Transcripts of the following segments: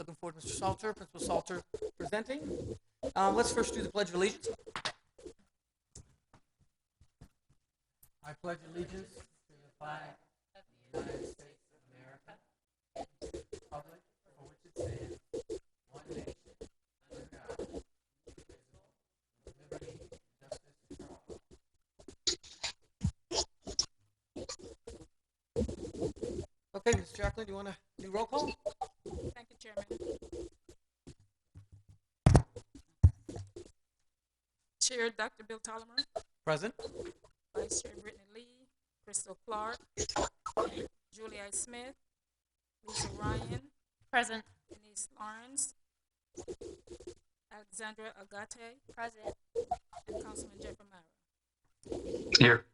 Looking forward to Mr. Salter, Principal Salter presenting. Let's first do the Pledge of Allegiance. I pledge allegiance to the flag of the United States of America, and to the republic for which it stands, one nation, under God, indivisible, with liberty and justice for all. Okay, Ms. Jacqueline, do you want to do roll call? Thank you, Chairman. Chair Dr. Bill Tolliver, Present. Vice Chair Brittany Lee, Crystal Clark, Julie I. Smith, Lisa Ryan, Present. Denise Lawrence, Alexandra Agate, Present. and Councilman Jeffrey Mara. Here.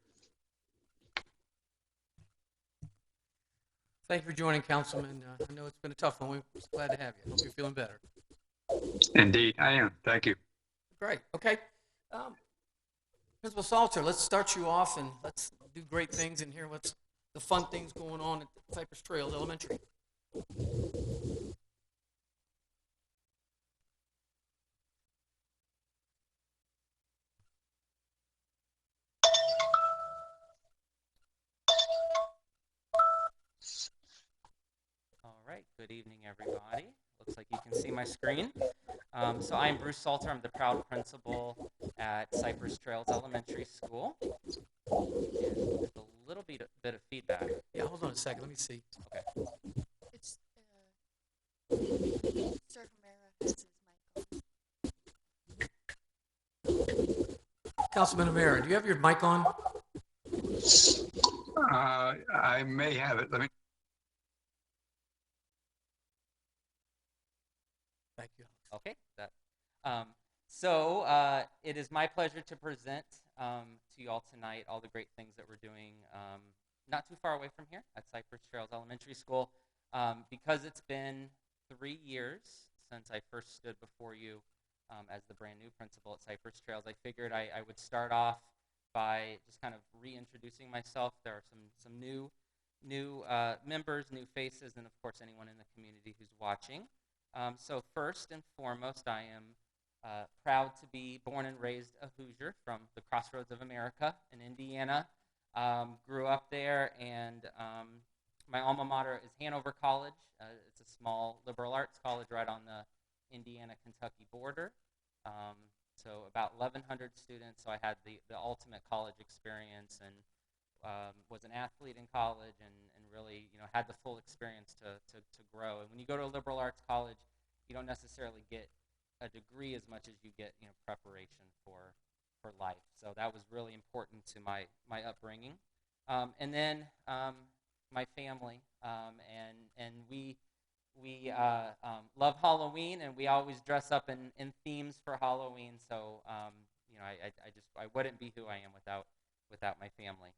Thank you for joining, Councilman. I know it's been a tough one. We're glad to have you. Hope you're feeling better. Indeed, I am. Thank you. Great. Okay. Principal Salter, let's start you off and let's do great things and hear what's the fun things going on at Cypress Trails Elementary. All right, good evening, everybody. Looks like you can see my screen. So I'm Bruce Salter. I'm the proud principal at Cypress Trails Elementary School. And there's a little bit of feedback. Yeah, hold on a second. Let me see. Okay. It's Sir Humera has his mic on. Councilman O'Meara, do you have your mic on? I may have it. Let me. Thank you. Okay. It is my pleasure to present to you all tonight all the great things that we're doing not too far away from here at Cypress Trails Elementary School. Because it's been 3 years since I first stood before you as the brand new principal at Cypress Trails, I figured I would start off by just kind of reintroducing myself. There are some new members, new faces, and of course anyone in the community who's watching. So first and foremost, I am proud to be born and raised a Hoosier from the crossroads of America in Indiana. Grew up there, and my alma mater is Hanover College. It's a small liberal arts college right on the Indiana-Kentucky border. So about 1,100 students, so I had the ultimate college experience and was an athlete in college and really had the full experience to grow. And when you go to a liberal arts college, you don't necessarily get a degree as much as you get preparation for life. So that was really important to my upbringing. And then my family, and we love Halloween, and we always dress up in themes for Halloween. So I wouldn't be who I am without my family.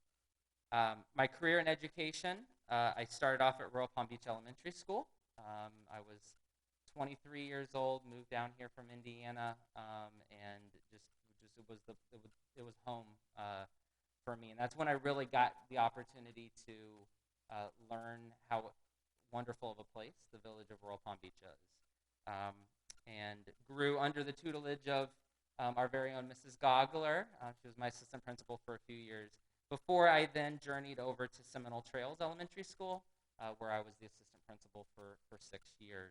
My career in education, I started off at Royal Palm Beach Elementary School. I was 23 years old, moved down here from Indiana, and it was home for me. And that's when I really got the opportunity to learn how wonderful of a place the village of Royal Palm Beach is, and grew under the tutelage of our very own Mrs. Gogler. She was my assistant principal for a few years before I then journeyed over to Seminole Trails Elementary School, where I was the assistant principal for 6 years.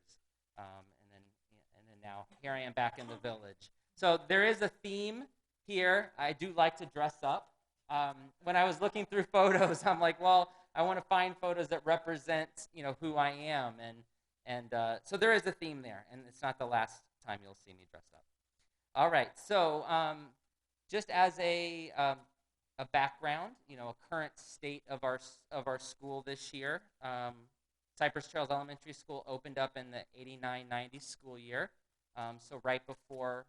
And then now here I am back in the village. So there is a theme here. I do like to dress up. When I was looking through photos, I'm like, well, I want to find photos that represent, who I am, and so there is a theme there, and it's not the last time you'll see me dressed up. All right. So just as a background, a current state of our school this year. Cypress Trails Elementary School opened up in the 89-90 school year, so right before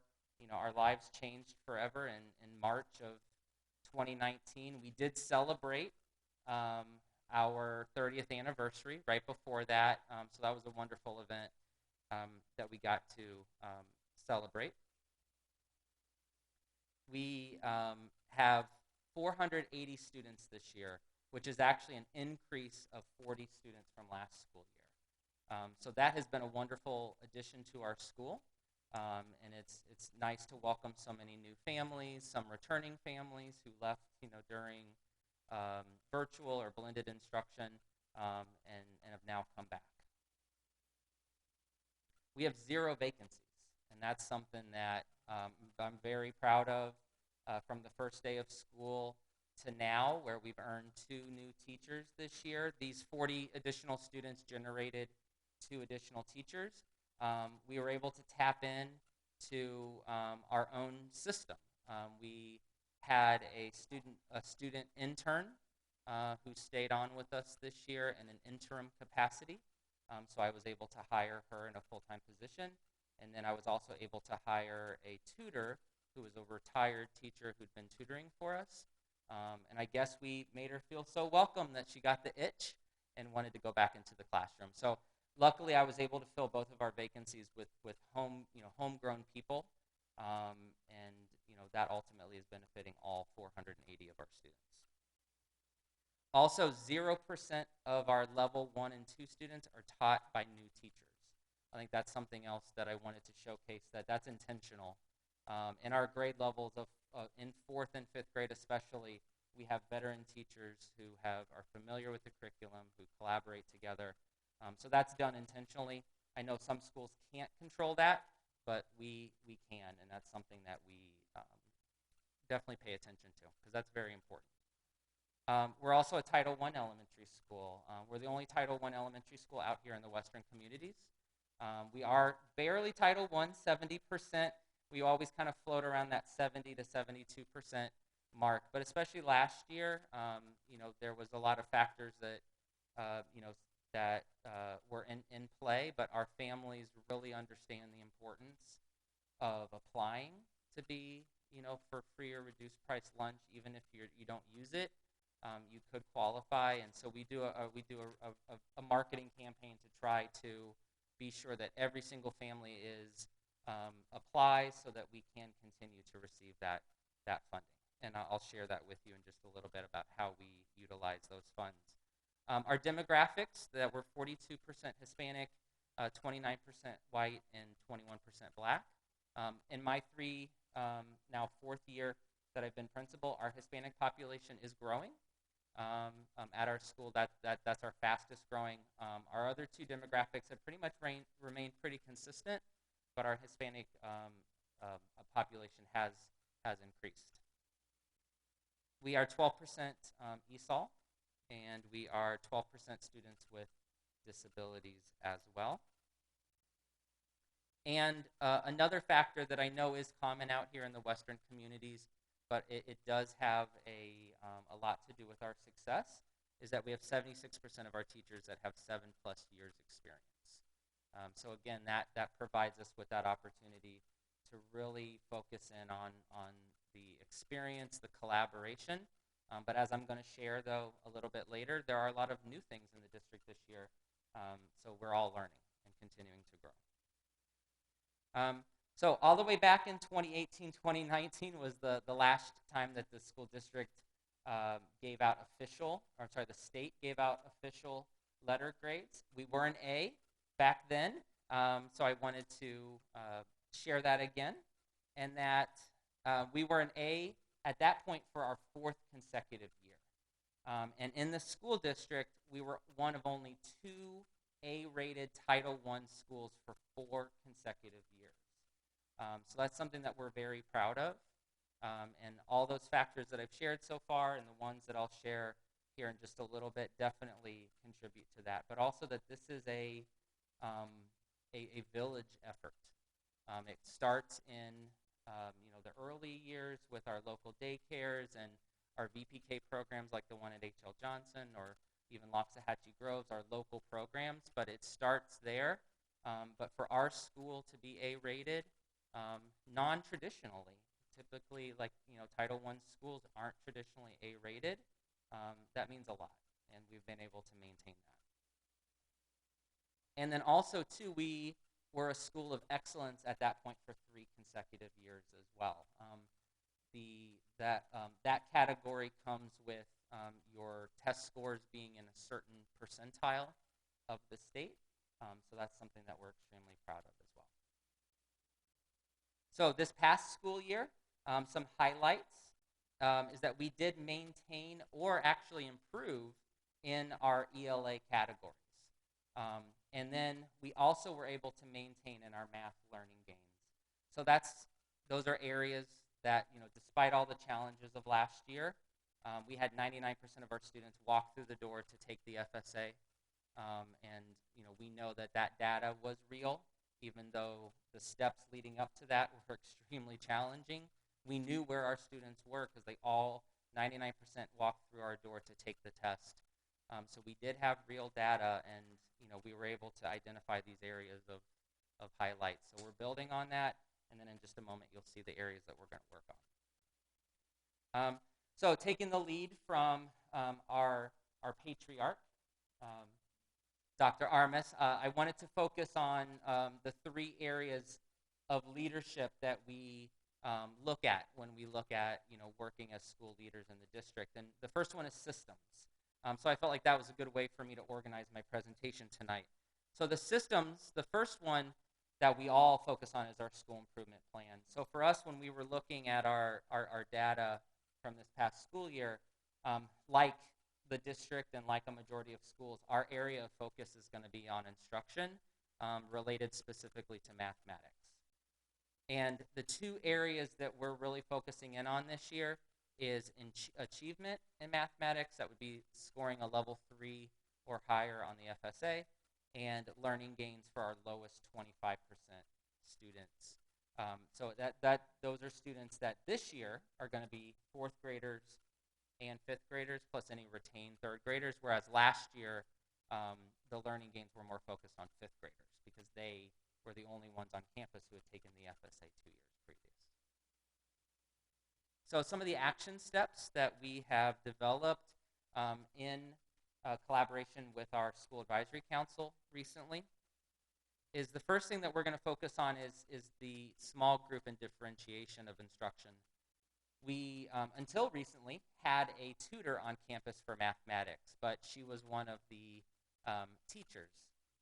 our lives changed forever in March of 2019. We did celebrate our 30th anniversary right before that, so that was a wonderful event that we got to celebrate. We have 480 students this year, which is actually an increase of 40 students from last school year. So that has been a wonderful addition to our school. And it's nice to welcome so many new families, some returning families who left, during virtual or blended instruction, and have now come back. We have 0 vacancies, and that's something that I'm very proud of. From the first day of school to now, where we've earned 2 new teachers this year, these 40 additional students generated 2 additional teachers. We were able to tap in to our own system. We had a student intern who stayed on with us this year in an interim capacity. So I was able to hire her in a full-time position. And then I was also able to hire a tutor who was a retired teacher who'd been tutoring for us. And I guess we made her feel so welcome that she got the itch and wanted to go back into the classroom. So luckily, I was able to fill both of our vacancies with homegrown people, and that ultimately is benefiting all 480 of our students. Also, 0% of our level 1 and 2 students are taught by new teachers. I think that's something else that I wanted to showcase, that's intentional. In our grade levels in 4th and 5th grade especially, we have veteran teachers who are familiar with the curriculum, who collaborate together. So that's done intentionally. I know some schools can't control that, but we can, and that's something that we definitely pay attention to, because that's very important. We're also a Title I elementary school. We're the only Title I elementary school out here in the Western communities. We are barely Title I, 70%. We always kind of float around that 70 to 72% mark, but especially last year, there was a lot of factors that, that were in play, but our families really understand the importance of applying to be, for free or reduced price lunch. Even if you don't use it, you could qualify. And so we do a marketing campaign to try to be sure that every single family applies, so that we can continue to receive that funding. And I'll share that with you in just a little bit about how we utilize those funds. Our demographics, that we're 42% Hispanic, 29% white, and 21% black. In my now 4th year that I've been principal, our Hispanic population is growing. At our school, that's our fastest growing. Our other 2 demographics have pretty much remained pretty consistent, but our Hispanic population has increased. We are 12% ESOL, and we are 12% students with disabilities as well. And another factor that I know is common out here in the Western communities, but it does have a lot to do with our success, is that we have 76% of our teachers that have 7+ years experience. So again, that provides us with that opportunity to really focus in on the experience, the collaboration. But as I'm going to share, though, a little bit later, there are a lot of new things in the district this year. So we're all learning and continuing to grow. So all the way back in 2018, 2019 was the last time that the school district gave out the state gave out official letter grades. We were an A back then, so I wanted to share that again, and that we were an A at that point for our 4th consecutive year. And in the school district, we were one of only 2 A-rated Title I schools for 4 consecutive years. So that's something that we're very proud of. And all those factors that I've shared so far, and the ones that I'll share here in just a little bit, definitely contribute to that. But also that this is a village effort. It starts in the early years with our local daycares and our VPK programs like the one at H.L. Johnson, or even Loxahatchee Groves, our local programs. But it starts there. But for our school to be A-rated, non-traditionally, typically Title I schools aren't traditionally A-rated, that means a lot, and we've been able to maintain that. And then also, too, we were a school of excellence at that point for 3 consecutive years as well. That category comes with your test scores being in a certain percentile of the state, so that's something that we're extremely proud of as well. So this past school year, some highlights is that we did maintain or actually improve in our ELA categories. And then we also were able to maintain in our math learning gains. So those are areas that, despite all the challenges of last year, we had 99% of our students walk through the door to take the FSA. And we know that data was real, even though the steps leading up to that were extremely challenging. We knew where our students were because they all, 99% walked through our door to take the test. So we did have real data, and we were able to identify these areas of highlights. So we're building on that, and then in just a moment you'll see the areas that we're going to work on. So taking the lead from our patriarch, Dr. Armis, I wanted to focus on the 3 areas of leadership that we look at when we look at working as school leaders in the district. And the first one is systems. So I felt like that was a good way for me to organize my presentation tonight. So the systems, the first one that we all focus on is our school improvement plan. So for us, when we were looking at our data from this past school year, like the district and like a majority of schools, our area of focus is going to be on instruction related specifically to mathematics. And the 2 areas that we're really focusing in on this year is achievement in mathematics. That would be scoring a level 3 or higher on the FSA, and learning gains for our lowest 25% students. So those are students that this year are going to be 4th graders and 5th graders, plus any retained 3rd graders, whereas last year the learning gains were more focused on 5th graders because they were the only ones on campus who had taken the FSA 2 years previous. So some of the action steps that we have developed in collaboration with our school advisory council recently is the first thing that we're going to focus on is the small group and differentiation of instruction. We, until recently, had a tutor on campus for mathematics, but she was one of the teachers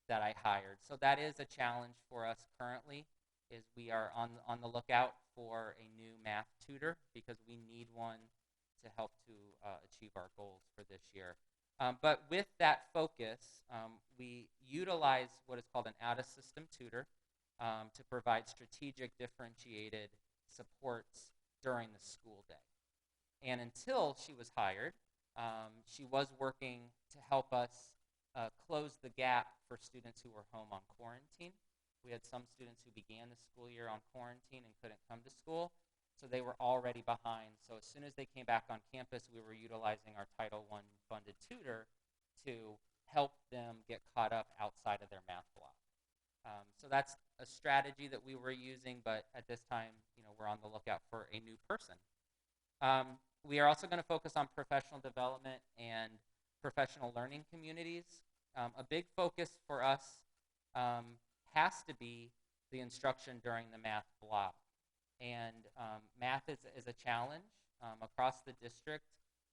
that I hired. So that is a challenge for us currently, is we are on the lookout for a new math tutor because we need one to help to achieve our goals for this year. But with that focus, we utilize what is called an out-of-system tutor to provide strategic differentiated supports during the school day. And until she was hired, she was working to help us close the gap for students who were home on quarantine. We had some students who began the school year on quarantine and couldn't come to school, so they were already behind. So as soon as they came back on campus, we were utilizing our Title I funded tutor to help them get caught up outside of their math block. So that's a strategy that we were using, but at this time, we're on the lookout for a new person. We are also going to focus on professional development and professional learning communities. A big focus for us has to be the instruction during the math block. And math is a challenge. Across the district,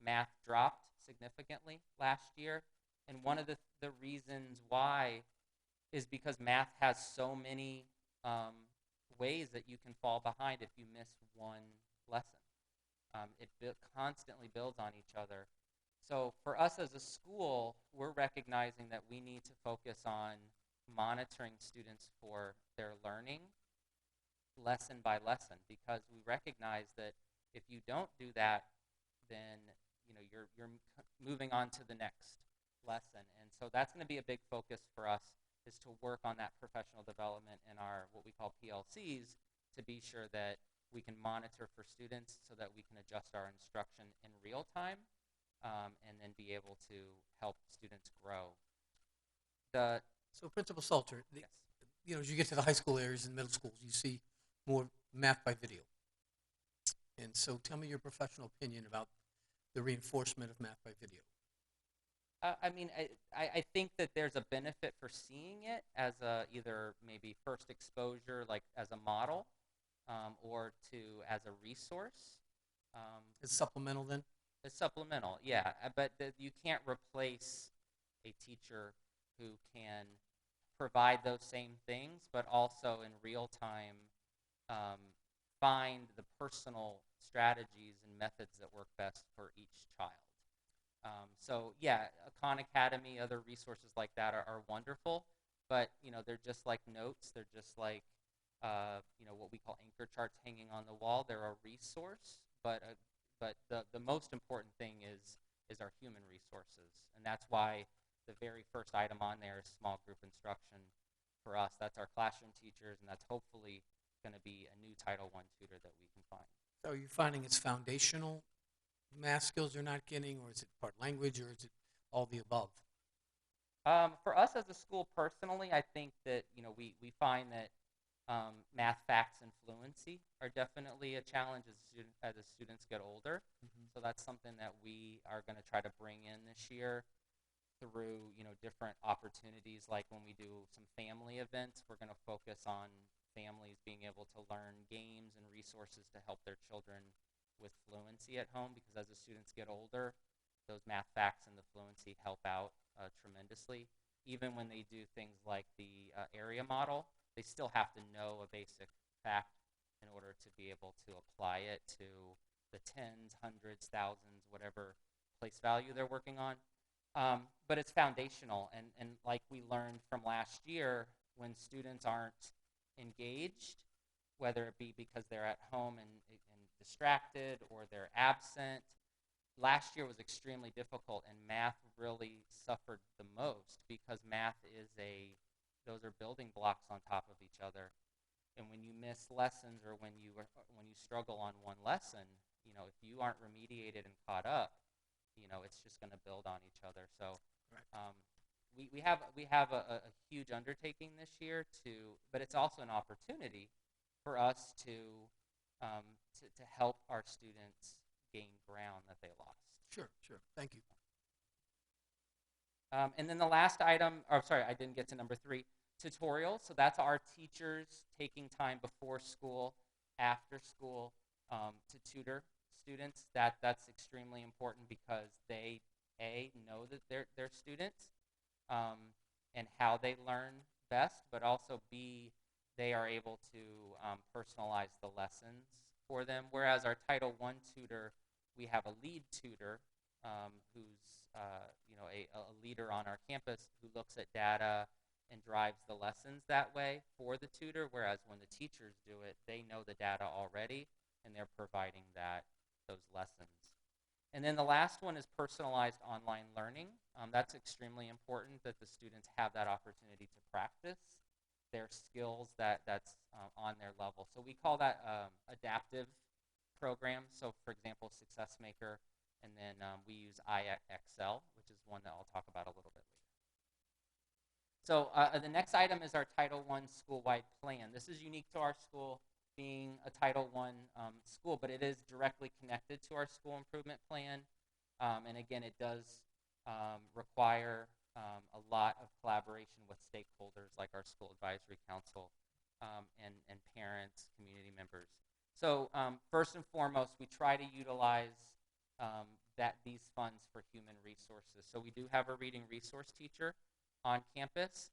math dropped significantly last year. And one of the reasons why is because math has so many ways that you can fall behind if you miss one lesson. It constantly builds on each other. So for us as a school, we're recognizing that we need to focus on monitoring students for their learning lesson by lesson, because we recognize that if you don't do that, then you're moving on to the next lesson. And so that's going to be a big focus for us, is to work on that professional development in our what we call PLCs, to be sure that we can monitor for students so that we can adjust our instruction in real time, and then be able to help students grow. So Principal Salter, Yes. as you get to the high school areas and middle schools, you see more math by video. And so tell me your professional opinion about the reinforcement of math by video. I think that there's a benefit for seeing it as either maybe first exposure, like as a model, or as a resource. It's supplemental then? It's supplemental, yeah, but you can't replace a teacher who can provide those same things, but also in real time find the personal strategies and methods that work best for each child. So yeah, Khan Academy, other resources like that are wonderful, but they're just like notes. They're just like what we call anchor charts hanging on the wall. They're a resource, but the most important thing is our human resources, and that's why the very first item on there is small group instruction. For us, that's our classroom teachers, and that's hopefully going to be a new Title I tutor that we can find. So are you finding it's foundational math skills they're not getting, or is it part language, or is it all the above? For us as a school personally, I think that we find that math facts and fluency are definitely a challenge as the students get older. Mhm. So that's something that we are going to try to bring in this year through different opportunities. Like when we do some family events, we're going to focus on families being able to learn games and resources to help their children with fluency at home, because as the students get older, those math facts and the fluency help out tremendously. Even when they do things like the area model, they still have to know a basic fact in order to be able to apply it to the tens, hundreds, thousands, whatever place value they're working on. But it's foundational, and like we learned from last year, when students aren't engaged, whether it be because they're at home and distracted or they're absent, last year was extremely difficult, and math really suffered the most, because math is those are building blocks on top of each other. And when you miss lessons, or when you struggle on one lesson, if you aren't remediated and caught up, it's just going to build on each other. So we have a huge undertaking this year but it's also an opportunity for us to help our students gain ground that they lost. Sure. Thank you. And then the last item, I didn't get to number 3, tutorials. So that's our teachers taking time before school, after school, to tutor students. That's extremely important, because they know that they're students, and how they learn best, but also B, they are able to personalize the lessons for them. Whereas our Title I tutor, we have a lead tutor, who's a leader on our campus, who looks at data and drives the lessons that way for the tutor. Whereas when the teachers do it, they know the data already, and they're providing those lessons. And then the last one is personalized online learning. That's extremely important, that the students have that opportunity to practice their skills that's on their level. So we call that adaptive programs. So for example, Success Maker, and then we use IXL, which is one that I'll talk about a little bit later. So the next item is our Title I school-wide plan. This is unique to our school, being a Title I school, but it is directly connected to our school improvement plan. And again, it does require a lot of collaboration with stakeholders like our school advisory council, and parents, community members. So first and foremost, we try to utilize these funds for human resources. So we do have a reading resource teacher on campus.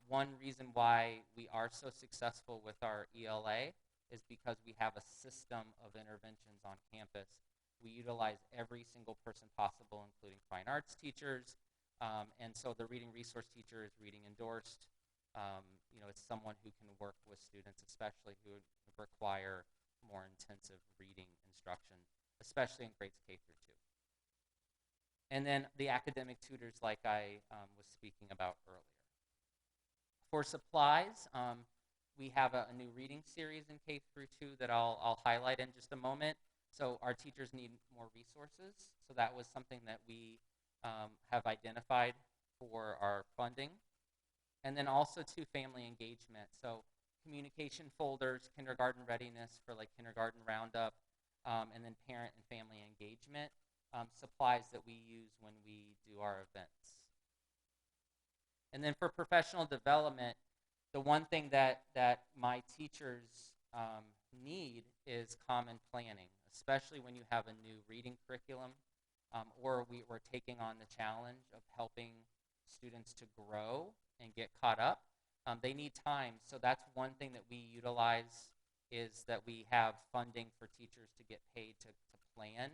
One reason why we are so successful with our ELA is because we have a system of interventions on campus. We utilize every single person possible, including fine arts teachers. And so the reading resource teacher is reading endorsed. It's someone who can work with students, especially who require more intensive reading instruction, especially in grades K through 2. And then the academic tutors, like I was speaking about earlier. For supplies, we have a new reading series in K through 2 that I'll highlight in just a moment. So our teachers need more resources. So that was something that we have identified for our funding. And then also to family engagement. So communication folders, kindergarten readiness for like kindergarten roundup, and then parent and family engagement supplies that we use when we do our events. And then for professional development, the one thing that my teachers need is common planning, especially when you have a new reading curriculum, or we're taking on the challenge of helping students to grow and get caught up. They need time, so that's one thing that we utilize is that we have funding for teachers to get paid to plan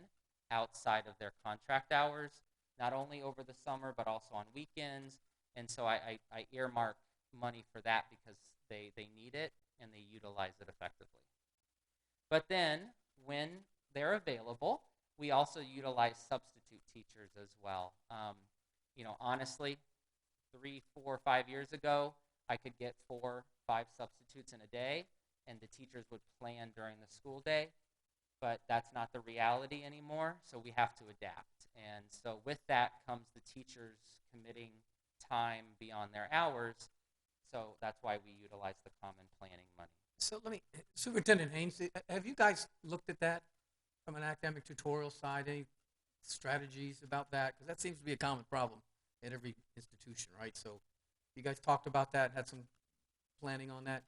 outside of their contract hours, not only over the summer, but also on weekends. And so I earmark money for that because they need it and they utilize it effectively. But then when they're available, we also utilize substitute teachers as well. Honestly, 3, 4, 5 years ago, I could get 4, 5 substitutes in a day, and the teachers would plan during the school day. But that's not the reality anymore, so we have to adapt. And so with that comes the teachers committing time beyond their hours, so that's why we utilize the common planning money. So Superintendent Haynes, have you guys looked at that from an academic tutorial side? Any strategies about that? Because that seems to be a common problem at every institution, right? So you guys talked about that, had some planning on that?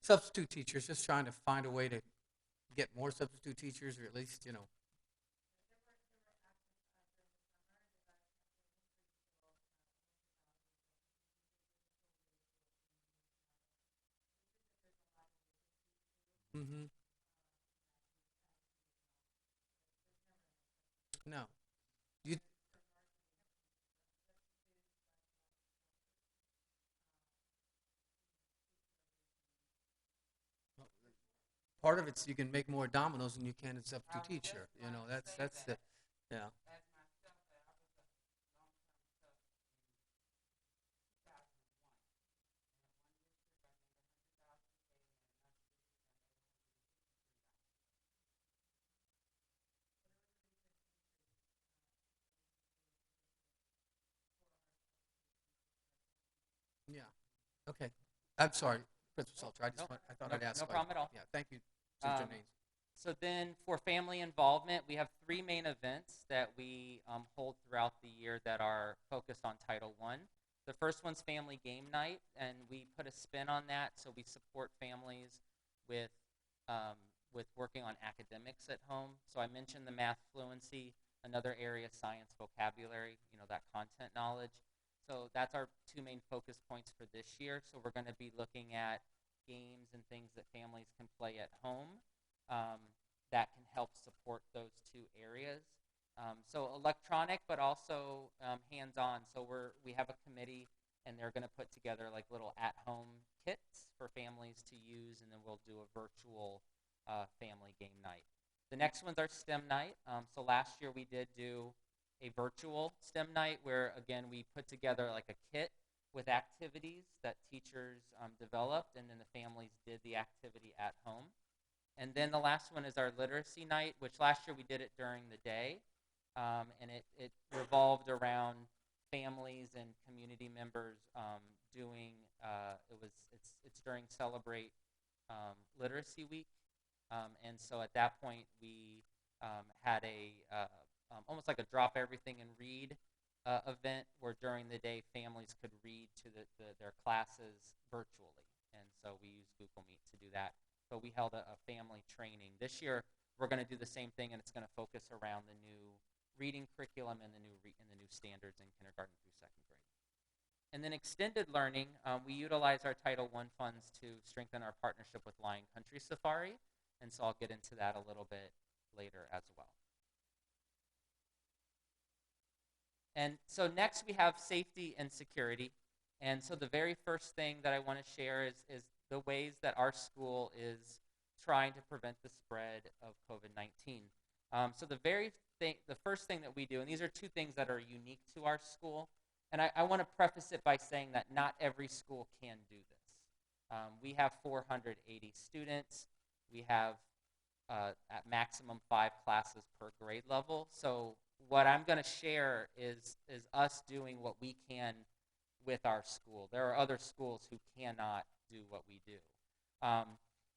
Substitute teachers, just trying to find a way to get more substitute teachers, or at least, Mm-hmm. No. You, part of it's you can make more dominoes than you can as a substitute teacher. That's the, yeah. Yeah. Okay. I'm sorry, Principal Salter. I thought I'd ask. No problem at all. Yeah. Thank you, Um, Superintendent Haynes. So then for family involvement, we have 3 main events that we hold throughout the year that are focused on Title I. The first one's Family Game Night, and we put a spin on that, so we support families with working on academics at home. So I mentioned the math fluency, another area, science vocabulary, that content knowledge. So that's our 2 main focus points for this year. So we're going to be looking at games and things that families can play at home that can help support those 2 areas. So electronic, but also hands-on. So we have a committee, and they're going to put together like little at-home kits for families to use, and then we'll do a virtual family game night. The next one's our STEM night. So last year we did do a virtual STEM night where, again, we put together like a kit with activities that teachers developed, and then the families did the activity at home. And then the last one is our literacy night, which last year we did it during the day, and it revolved around families and community members doing. It's during Celebrate Literacy Week, and so at that point we had a almost like a drop everything and read event where during the day families could read to their classes virtually, and so we used Google Meet to do that. But we held a family training. This year we're going to do the same thing, and it's going to focus around the new reading curriculum and the new standards in kindergarten through 2nd grade. And then extended learning, we utilize our Title I funds to strengthen our partnership with Lion Country Safari, and so I'll get into that a little bit later as well. And so next we have safety and security. And so the very first thing that I want to share is the ways that our school is trying to prevent the spread of COVID-19. So the first thing that we do, and these are 2 things that are unique to our school, and I want to preface it by saying that not every school can do this. We have 480 students. We have at maximum 5 classes per grade level. So what I'm going to share is us doing what we can with our school. There are other schools who cannot do what we do.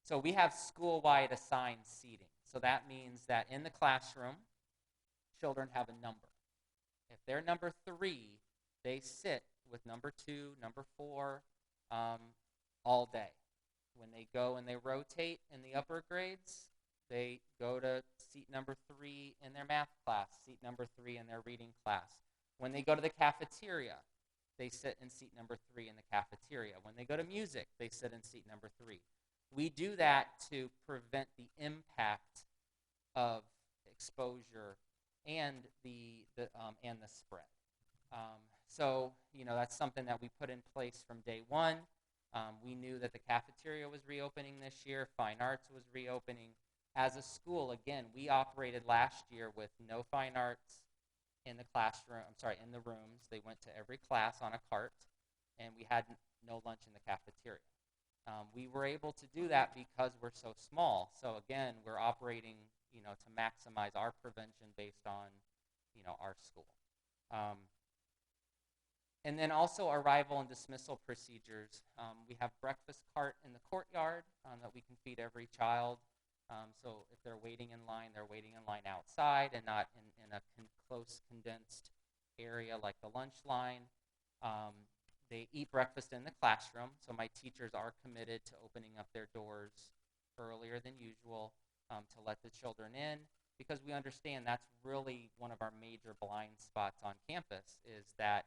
So we have school-wide assigned seating. So that means that in the classroom, children have a number. If they're number 3, they sit with number 2, number 4 all day. When they go and they rotate in the upper grades, they go to seat number 3 in their math class, seat number 3 in their reading class. When they go to the cafeteria, they sit in seat number 3 in the cafeteria. When they go to music, they sit in seat number 3. We do that to prevent the impact of exposure and the spread. So that's something that we put in place from day one. We knew that the cafeteria was reopening this year, fine arts was reopening. As a school, again, we operated last year with no fine arts in the in the rooms. They went to every class on a cart, and we had no lunch in the cafeteria. We were able to do that because we're so small. So again, we're operating, to maximize our prevention based on, our school. And then also arrival and dismissal procedures. We have breakfast cart in the courtyard that we can feed every child. So if they're waiting in line, they're waiting in line outside and not in a close, condensed area like the lunch line. They eat breakfast in the classroom, so my teachers are committed to opening up their doors earlier than usual to let the children in, because we understand that's really one of our major blind spots on campus is that,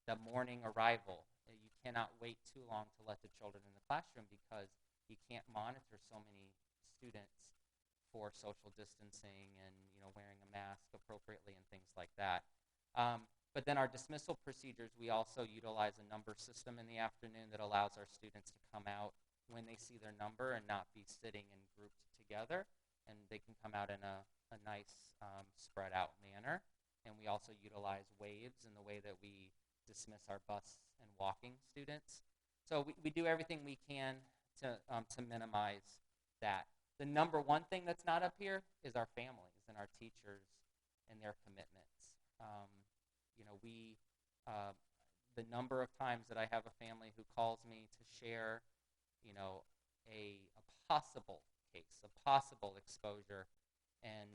the morning arrival. You cannot wait too long to let the children in the classroom because you can't monitor so many students for social distancing and, wearing a mask appropriately and things like that. But then our dismissal procedures, we also utilize a number system in the afternoon that allows our students to come out when they see their number and not be sitting in groups together. And they can come out in a nice spread out manner. And we also utilize waves in the way that we dismiss our bus and walking students. So we do everything we can to minimize that. The number one thing that's not up here is our families and our teachers and their commitments. The number of times that I have a family who calls me to share, a possible case, a possible exposure, and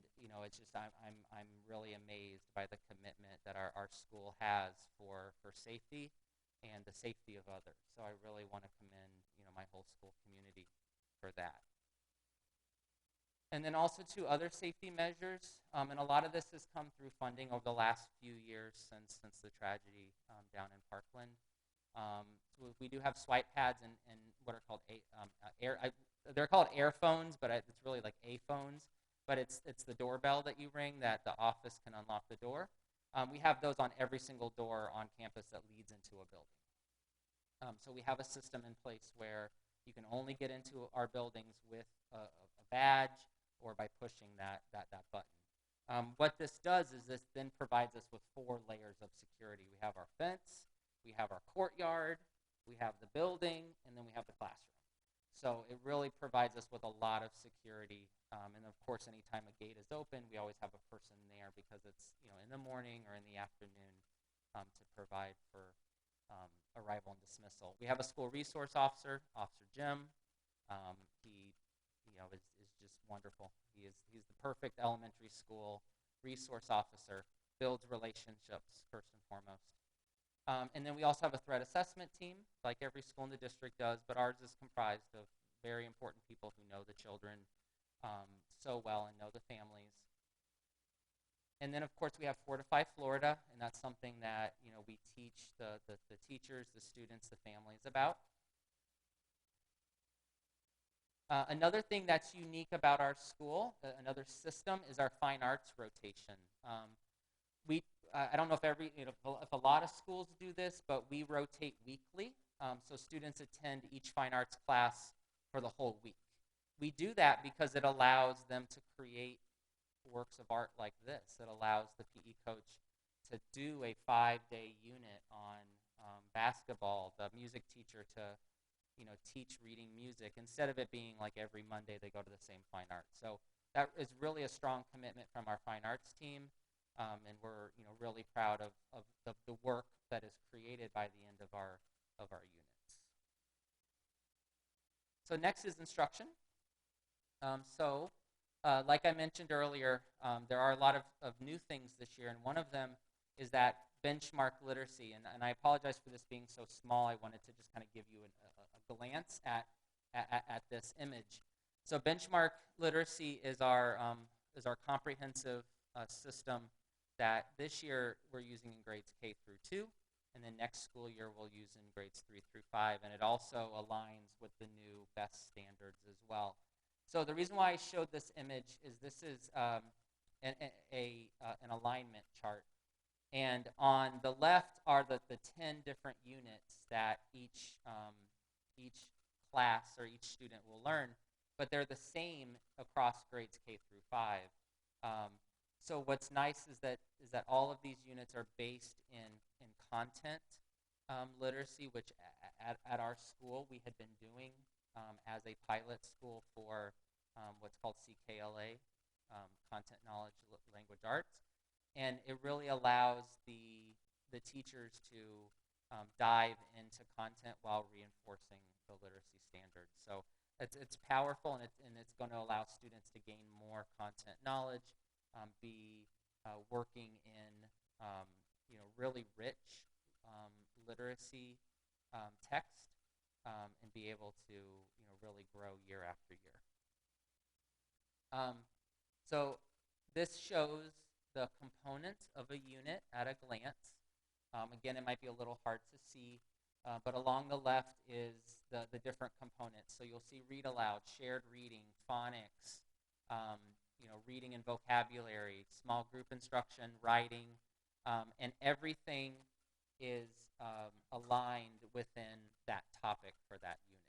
it's just I'm really amazed by the commitment that our school has for safety and the safety of others. So I really want to commend my whole school community for that. And then also to other safety measures, and a lot of this has come through funding over the last few years since the tragedy down in Parkland. So we do have swipe pads and what are called they're called air phones, but it's really like A phones. But it's the doorbell that you ring that the office can unlock the door. We have those on every single door on campus that leads into a building. So we have a system in place where you can only get into our buildings with a badge or by pushing that button. What this does is this then provides us with 4 layers of security. We have our fence, we have our courtyard, we have the building, and then we have the classroom. So it really provides us with a lot of security. And of course, anytime a gate is open, we always have a person there because it's in the morning or in the afternoon to provide for arrival and dismissal. We have a school resource officer, Officer Jim. He is just wonderful. He's the perfect elementary school resource officer, builds relationships first and foremost. And then we also have a threat assessment team, like every school in the district does, but ours is comprised of very important people who know the children so well and know the families. And then, of course, we have Fortify Florida, and that's something that we teach the teachers, the students, the families about. Another thing that's unique about our school, another system, is our fine arts rotation. I don't know if a lot of schools do this, but we rotate weekly, so students attend each fine arts class for the whole week. We do that because it allows them to create works of art like this. It allows the PE coach to do a 5-day unit on basketball, the music teacher to teach reading music, instead of it being like every Monday they go to the same fine arts. So that is really a strong commitment from our fine arts team, and we're really proud of the work that is created by the end of our units. So next is instruction. Like I mentioned earlier, there are a lot of new things this year, and one of them is that benchmark literacy. And I apologize for this being so small. I wanted to just kind of give you a glance at this image. So benchmark literacy is our comprehensive system that this year we're using in grades K through 2. and then next school year we'll use in grades 3 through 5, and it also aligns with the new best standards as well. So the reason why I showed this image is this is an alignment chart. And on the left are the 10 different units that each class or each student will learn, but they're the same across grades K through 5. So what's nice is that all of these units are based in content literacy, which at our school we had been doing as a pilot school for what's called CKLA, Content Knowledge Language Arts. And it really allows the teachers to dive into content while reinforcing the literacy standards. So it's powerful, and it's going to allow students to gain more content knowledge, be working in really rich literacy text, and be able to really grow year after year. So this shows the components of a unit at a glance. Again, it might be a little hard to see, but along the left is the different components. So you'll see read aloud, shared reading, phonics, reading and vocabulary, small group instruction, writing, and everything is aligned within that topic for that unit.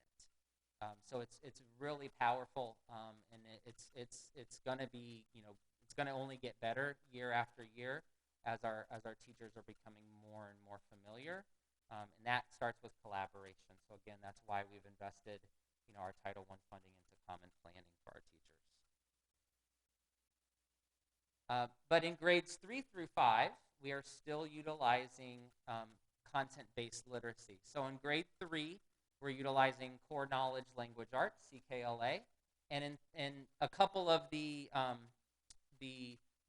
So it's really powerful, and it's going to be it's going to only get better year after year as our teachers are becoming more and more familiar, and that starts with collaboration. So again, that's why we've invested our Title I funding into common planning for our teachers. But in grades 3 through 5, we are still utilizing content-based literacy. So in grade 3, we're utilizing core knowledge language arts, CKLA, and in a couple of the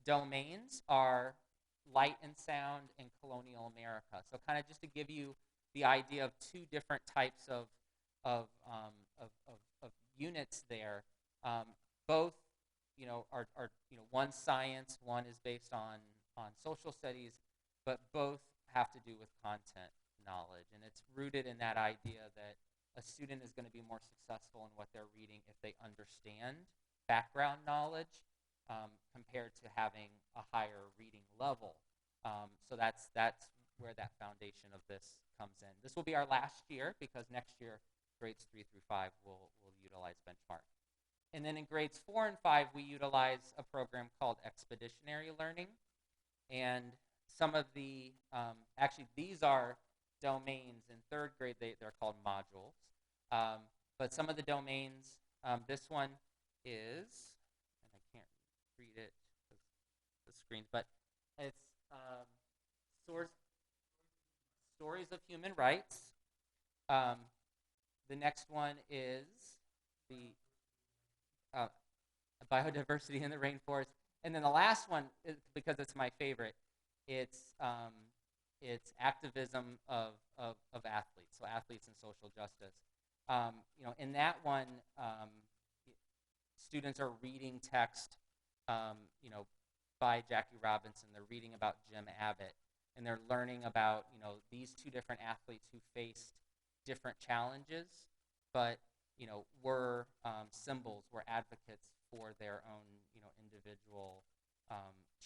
domains are light and sound and colonial America. So kind of just to give you the idea of two different types of units there. Both are one science, one is based on social studies, but both have to do with content knowledge, and it's rooted in that idea that a student is going to be more successful in what they're reading if they understand background knowledge compared to having a higher reading level. So that's where that foundation of this comes in. This will be our last year because next year grades 3 through 5 will utilize benchmark. And then in grades 4 and 5 we utilize a program called expeditionary learning, and some of the actually these are domains in 3rd grade. They're called modules, but some of the domains, this one is, and I can't read it because the screens, but it's stories of human rights. The next one is the biodiversity in the rainforest, and then the last one is, because it's my favorite, it's activism of athletes, so athletes and social justice. In that one, students are reading text, by Jackie Robinson. They're reading about Jim Abbott, and they're learning about these two different athletes who faced different challenges, but were symbols, were advocates for their own individual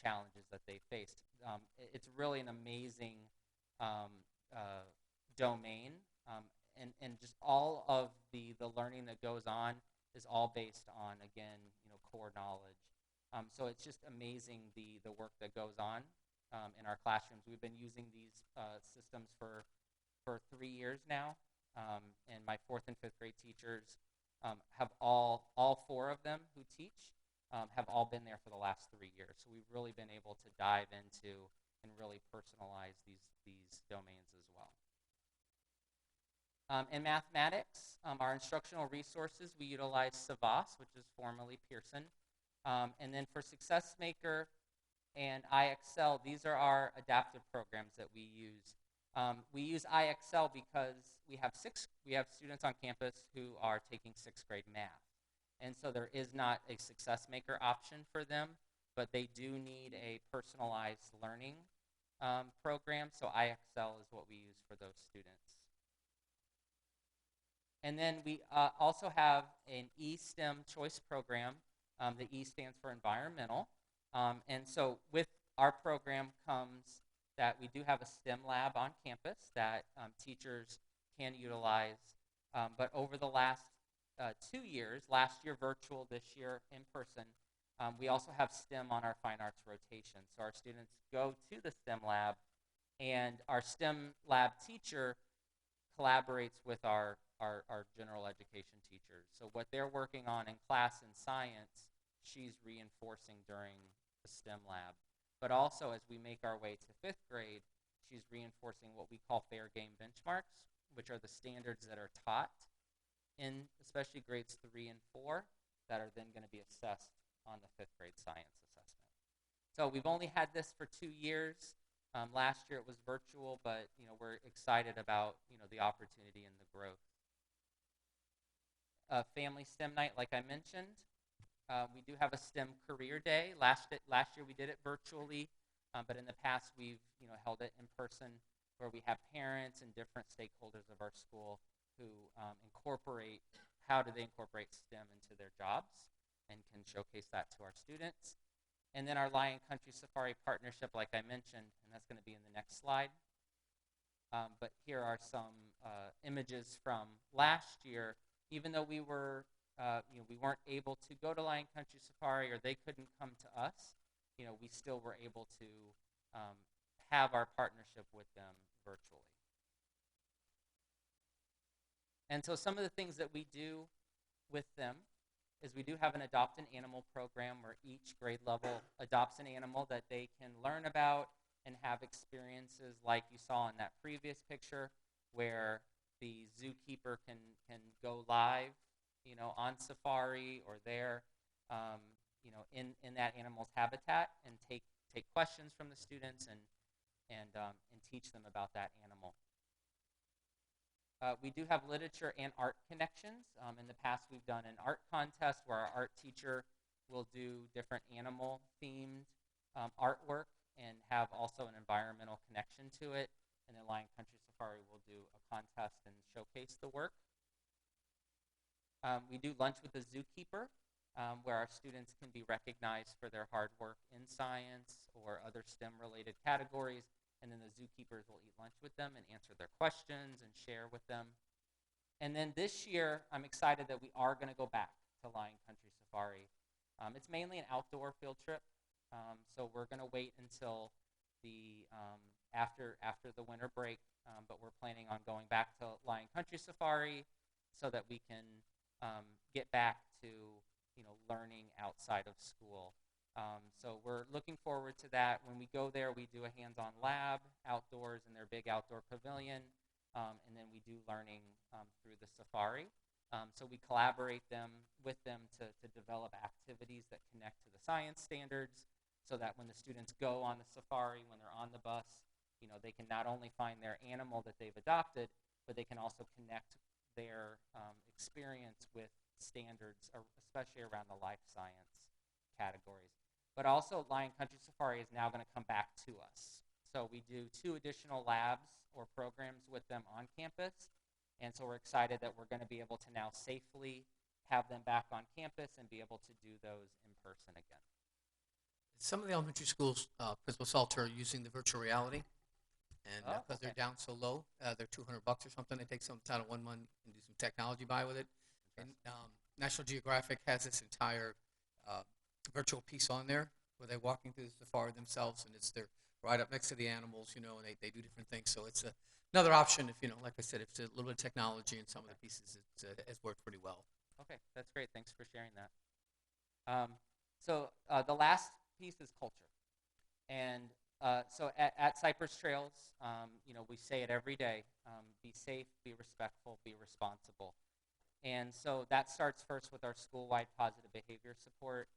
challenges that they faced. It's really an amazing domain, and just all of the learning that goes on is all based on, again, core knowledge. So it's just amazing the work that goes on in our classrooms. We've been using these systems for 3 years now, and my 4th and 5th grade teachers have all 4 of them who teach have all been there for the last 3 years. So we've really been able to dive into and really personalize these domains as well. In mathematics, our instructional resources, we utilize Savas, which is formerly Pearson. And then for Success Maker and IXL, these are our adaptive programs that we use. We use IXL because we have students on campus who are taking 6th grade math. And so there is not a Success Maker option for them, but they do need a personalized learning program, so IXL is what we use for those students. And then we also have an E-STEM choice program. The E stands for environmental. And so with our program comes that we do have a STEM lab on campus that teachers can utilize. But over the last 2 years, last year virtual, this year in person, we also have STEM on our fine arts rotation. So our students go to the STEM lab, and our STEM lab teacher collaborates with our general education teachers. So what they're working on in class in science, she's reinforcing during the STEM lab. But also as we make our way to 5th grade, she's reinforcing what we call fair game benchmarks, which are the standards that are taught in especially grades 3 and 4 that are then going to be assessed on the 5th grade science assessment. So we've only had this for 2 years. Last year it was virtual, but we're excited about the opportunity and the growth. Family STEM night, like I mentioned. We do have a STEM career day. Last year we did it virtually, but in the past we've held it in person, where we have parents and different stakeholders of our school who incorporate how do they incorporate STEM into their jobs and can showcase that to our students. And then our Lion Country Safari partnership, like I mentioned, and that's going to be in the next slide. But here are some images from last year. Even though we were, we weren't able to go to Lion Country Safari, or they couldn't come to us, we still were able to have our partnership with them virtually. And so some of the things that we do with them is we do have an Adopt an Animal program where each grade level adopts an animal that they can learn about and have experiences like you saw in that previous picture, where the zookeeper can go live, on safari or there, in that animal's habitat, and take questions from the students and teach them about that animal. We do have literature and art connections. In the past, we've done an art contest where our art teacher will do different animal-themed artwork and have also an environmental connection to it. And then Lion Country Safari will do a contest and showcase the work. We do lunch with the zookeeper, where our students can be recognized for their hard work in science or other STEM-related categories. And then the zookeepers will eat lunch with them and answer their questions and share with them. And then this year, I'm excited that we are going to go back to Lion Country Safari. It's mainly an outdoor field trip, so we're going to wait until the after the winter break, but we're planning on going back to Lion Country Safari so that we can get back to learning outside of school. So we're looking forward to that. When we go there, we do a hands-on lab outdoors in their big outdoor pavilion, and then we do learning through the safari. So we collaborate with them to develop activities that connect to the science standards, so that when the students go on the safari, when they're on the bus, they can not only find their animal that they've adopted, but they can also connect their experience with standards, especially around the life science categories. But also, Lion Country Safari is now going to come back to us. So we do 2 additional labs or programs with them on campus. And so we're excited that we're going to be able to now safely have them back on campus and be able to do those in person again. Some of the elementary schools, Principal Salter, are using the virtual reality. And because they're down so low, they're $200 or something. They take some out of 1 month and do some technology buy with it. And National Geographic has this entire virtual piece on there where they're walking through the safari themselves, and they're right up next to the animals, and they do different things. So it's another option if, like I said, if it's a little bit of technology in some of the pieces, it's worked pretty well. Okay, that's great. Thanks for sharing that. So the last piece is culture. And so at Cypress Trails, we say it every day, be safe, be respectful, be responsible. And so that starts first with our school-wide positive behavior support.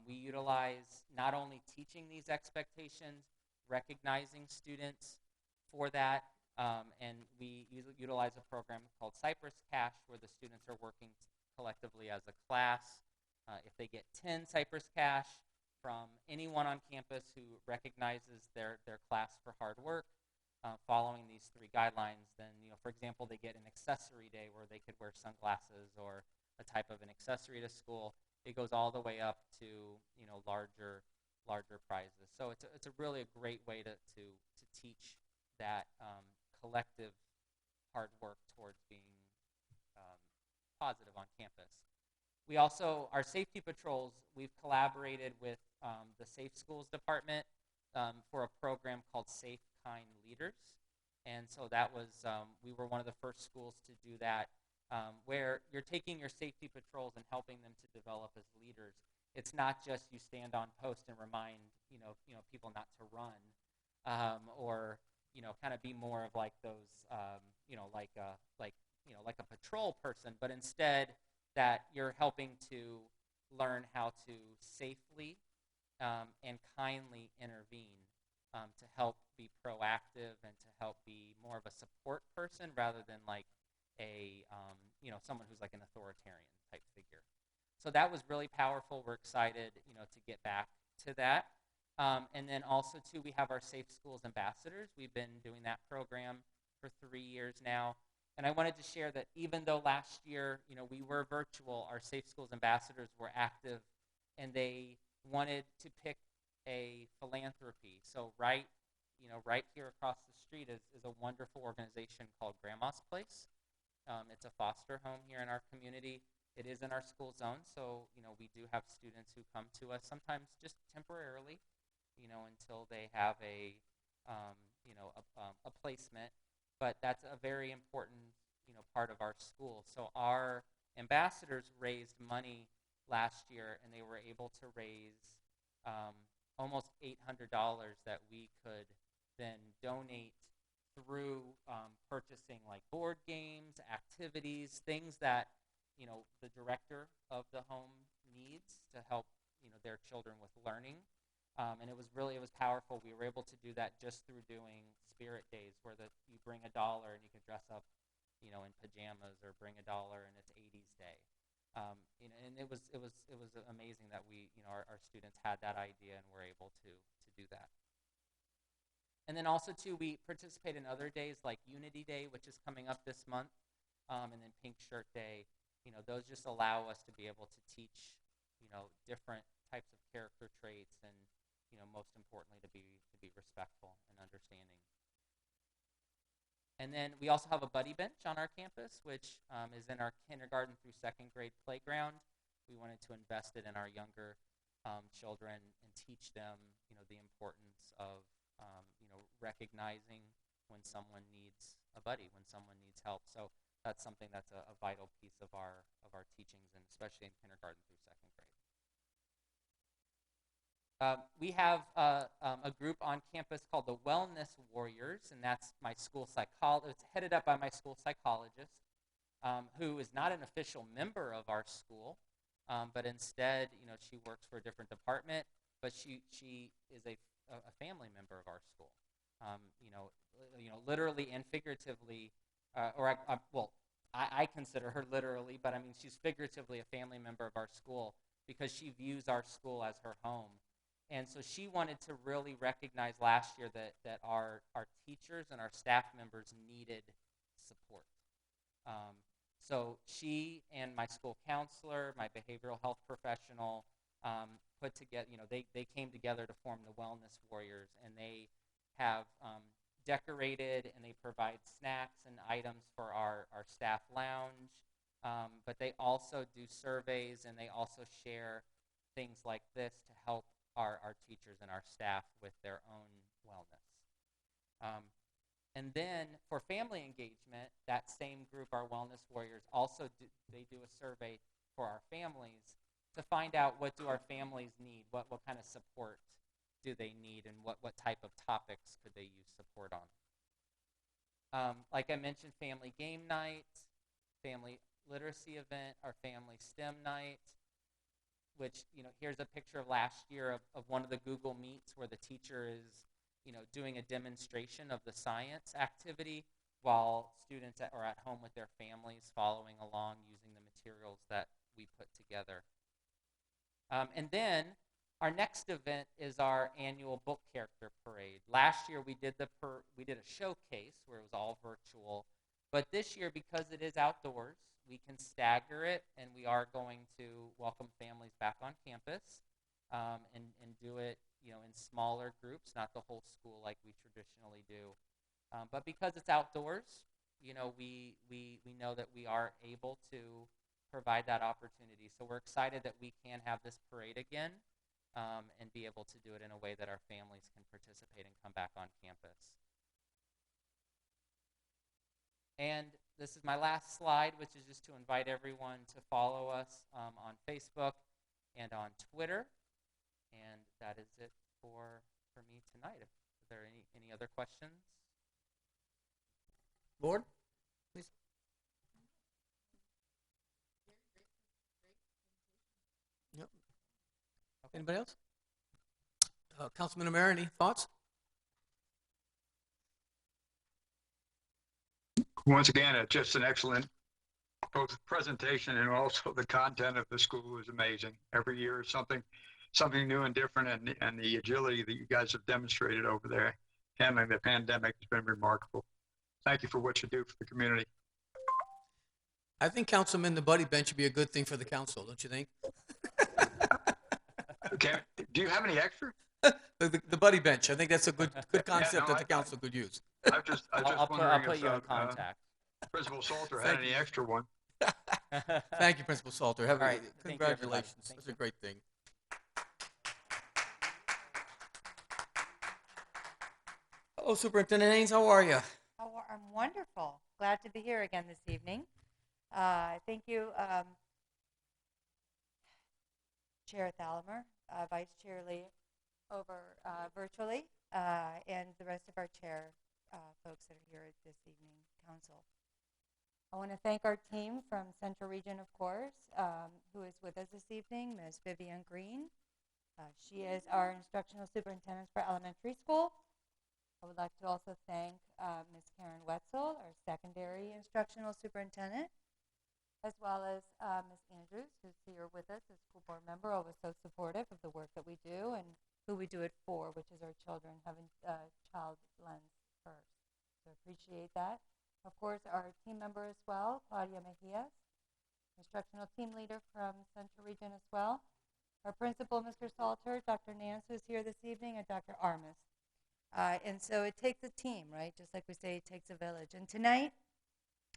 We utilize not only teaching these expectations, recognizing students for that, and we utilize a program called Cypress Cash, where the students are working collectively as a class. If they get 10 Cypress Cash, from anyone on campus who recognizes their class for hard work, following these 3 guidelines. Then, for example, they get an accessory day where they could wear sunglasses or a type of an accessory to school. It goes all the way up to, larger prizes. So it's a really a great way to teach that collective hard work towards being positive on campus. We also, our safety patrols, we've collaborated with the Safe Schools Department for a program called Safe, Kind Leaders. And so that was, we were one of the first schools to do that, where you're taking your safety patrols and helping them to develop as leaders. It's not just you stand on post and remind, people not to run, or, kind of be more of like those, like a patrol person, but instead that you're helping to learn how to safely and kindly intervene to help be proactive and to help be more of a support person rather than like a, someone who's like an authoritarian type figure. So that was really powerful. We're excited, to get back to that. And then also, too, we have our Safe Schools Ambassadors. We've been doing that program for 3 years now. And I wanted to share that even though last year, we were virtual, our Safe Schools Ambassadors were active, and they wanted to pick a philanthropy. So right here across the street is a wonderful organization called Grandma's Place. It's a foster home here in our community. It is in our school zone, so we do have students who come to us sometimes just temporarily, until they have a placement. But that's a very important part of our school. So our ambassadors raised money last year, and they were able to raise almost $800 that we could then donate through purchasing like board games, activities, things that the director of the home needs to help their children with learning. And it was powerful. We were able to do that just through doing Spirit Days, where you bring $1 and you can dress up in pajamas, or bring $1 and it's 80s Day. And it was amazing that our students had that idea and were able to do that. And then also, too, we participate in other days like Unity Day, which is coming up this month, and then Pink Shirt Day. Those just allow us to be able to teach, different types of character traits, and, most importantly, to be respectful and understanding. And then we also have a buddy bench on our campus, which is in our kindergarten through 2nd grade playground. We wanted to invest it in our younger children and teach them, the importance of, recognizing when someone needs a buddy, when someone needs help. So that's something that's a vital piece of our teachings, and especially in kindergarten through 2nd grade. We have a group on campus called the Wellness Warriors, and that's my school psychologist. It's headed up by my school psychologist, who is not an official member of our school, but instead, she works for a different department, but she is a family member of our school. Literally and figuratively, I consider her literally, but I mean, she's figuratively a family member of our school because she views our school as her home. And so she wanted to really recognize last year that our teachers and our staff members needed support. So she and my school counselor, my behavioral health professional, put together, they came together to form the Wellness Warriors, and they have decorated, and they provide snacks and items for our staff lounge, but they also do surveys, and they also share things like this to help our teachers and our staff with their own wellness. And then for family engagement, that same group, our Wellness Warriors, also do a survey for our families to find out what do our families need, what kind of support do they need, and what type of topics could they use support on. Like I mentioned, family game night, family literacy event, our family STEM night, which, here's a picture of last year of one of the Google Meets where the teacher is, doing a demonstration of the science activity while students are at home with their families following along using the materials that we put together. And then Our next event is our annual book character parade. Last year we did we did a showcase where it was all virtual, but this year, because it is outdoors, we can stagger it, and we are going to welcome families back on campus, and do it, in smaller groups, not the whole school like we traditionally do. But because it's outdoors, we know that we are able to provide that opportunity. So we're excited that we can have this parade again, and be able to do it in a way that our families can participate and come back on campus. And this is my last slide, which is just to invite everyone to follow us on Facebook and on Twitter. And that is it for me tonight. Are there any other questions? Board, please. Yep. Okay. Anybody else? Councilman O'Meara, any thoughts? Once again, it's just an excellent both presentation and also the content of the school is amazing. Every year is something new and different, and the agility that you guys have demonstrated over there handling the pandemic has been remarkable. Thank you for what you do for the community. I think Councilman, the buddy bench would be a good thing for the council, don't you think? Okay, do you have any extra? The buddy bench. I think that's a good concept no, that the council could use. I was just I'll wondering put if you in contact. Principal Salter had Thank any you. extra one. Thank you, Principal Salter. All right. Thank you, everybody. Congratulations. Thank That's you. a great thing. Hello, Superintendent Haynes. How are you? I'm wonderful. Glad to be here again this evening. Thank you, Chair Thallimer, Vice Chair Lee over virtually, and the rest of our chair folks that are here this evening, Council. I want to thank our team from Central Region, of course, who is with us this evening, Ms. Vivian Green. She is our instructional superintendent for elementary school. I would like to also thank Ms. Karen Wetzel, our secondary instructional superintendent, as well as Ms. Andrews, who's here with us as school board member, always so supportive of the work that we do and who we do it for, which is our children, having child lens first. So appreciate that. Of course, our team member as well, Claudia Mejias, instructional team leader from Central Region as well. Our principal, Mr. Salter, Dr. Nance, who's here this evening, and Dr. Armas. And so it takes a team, right? Just like we say, it takes a village. And tonight,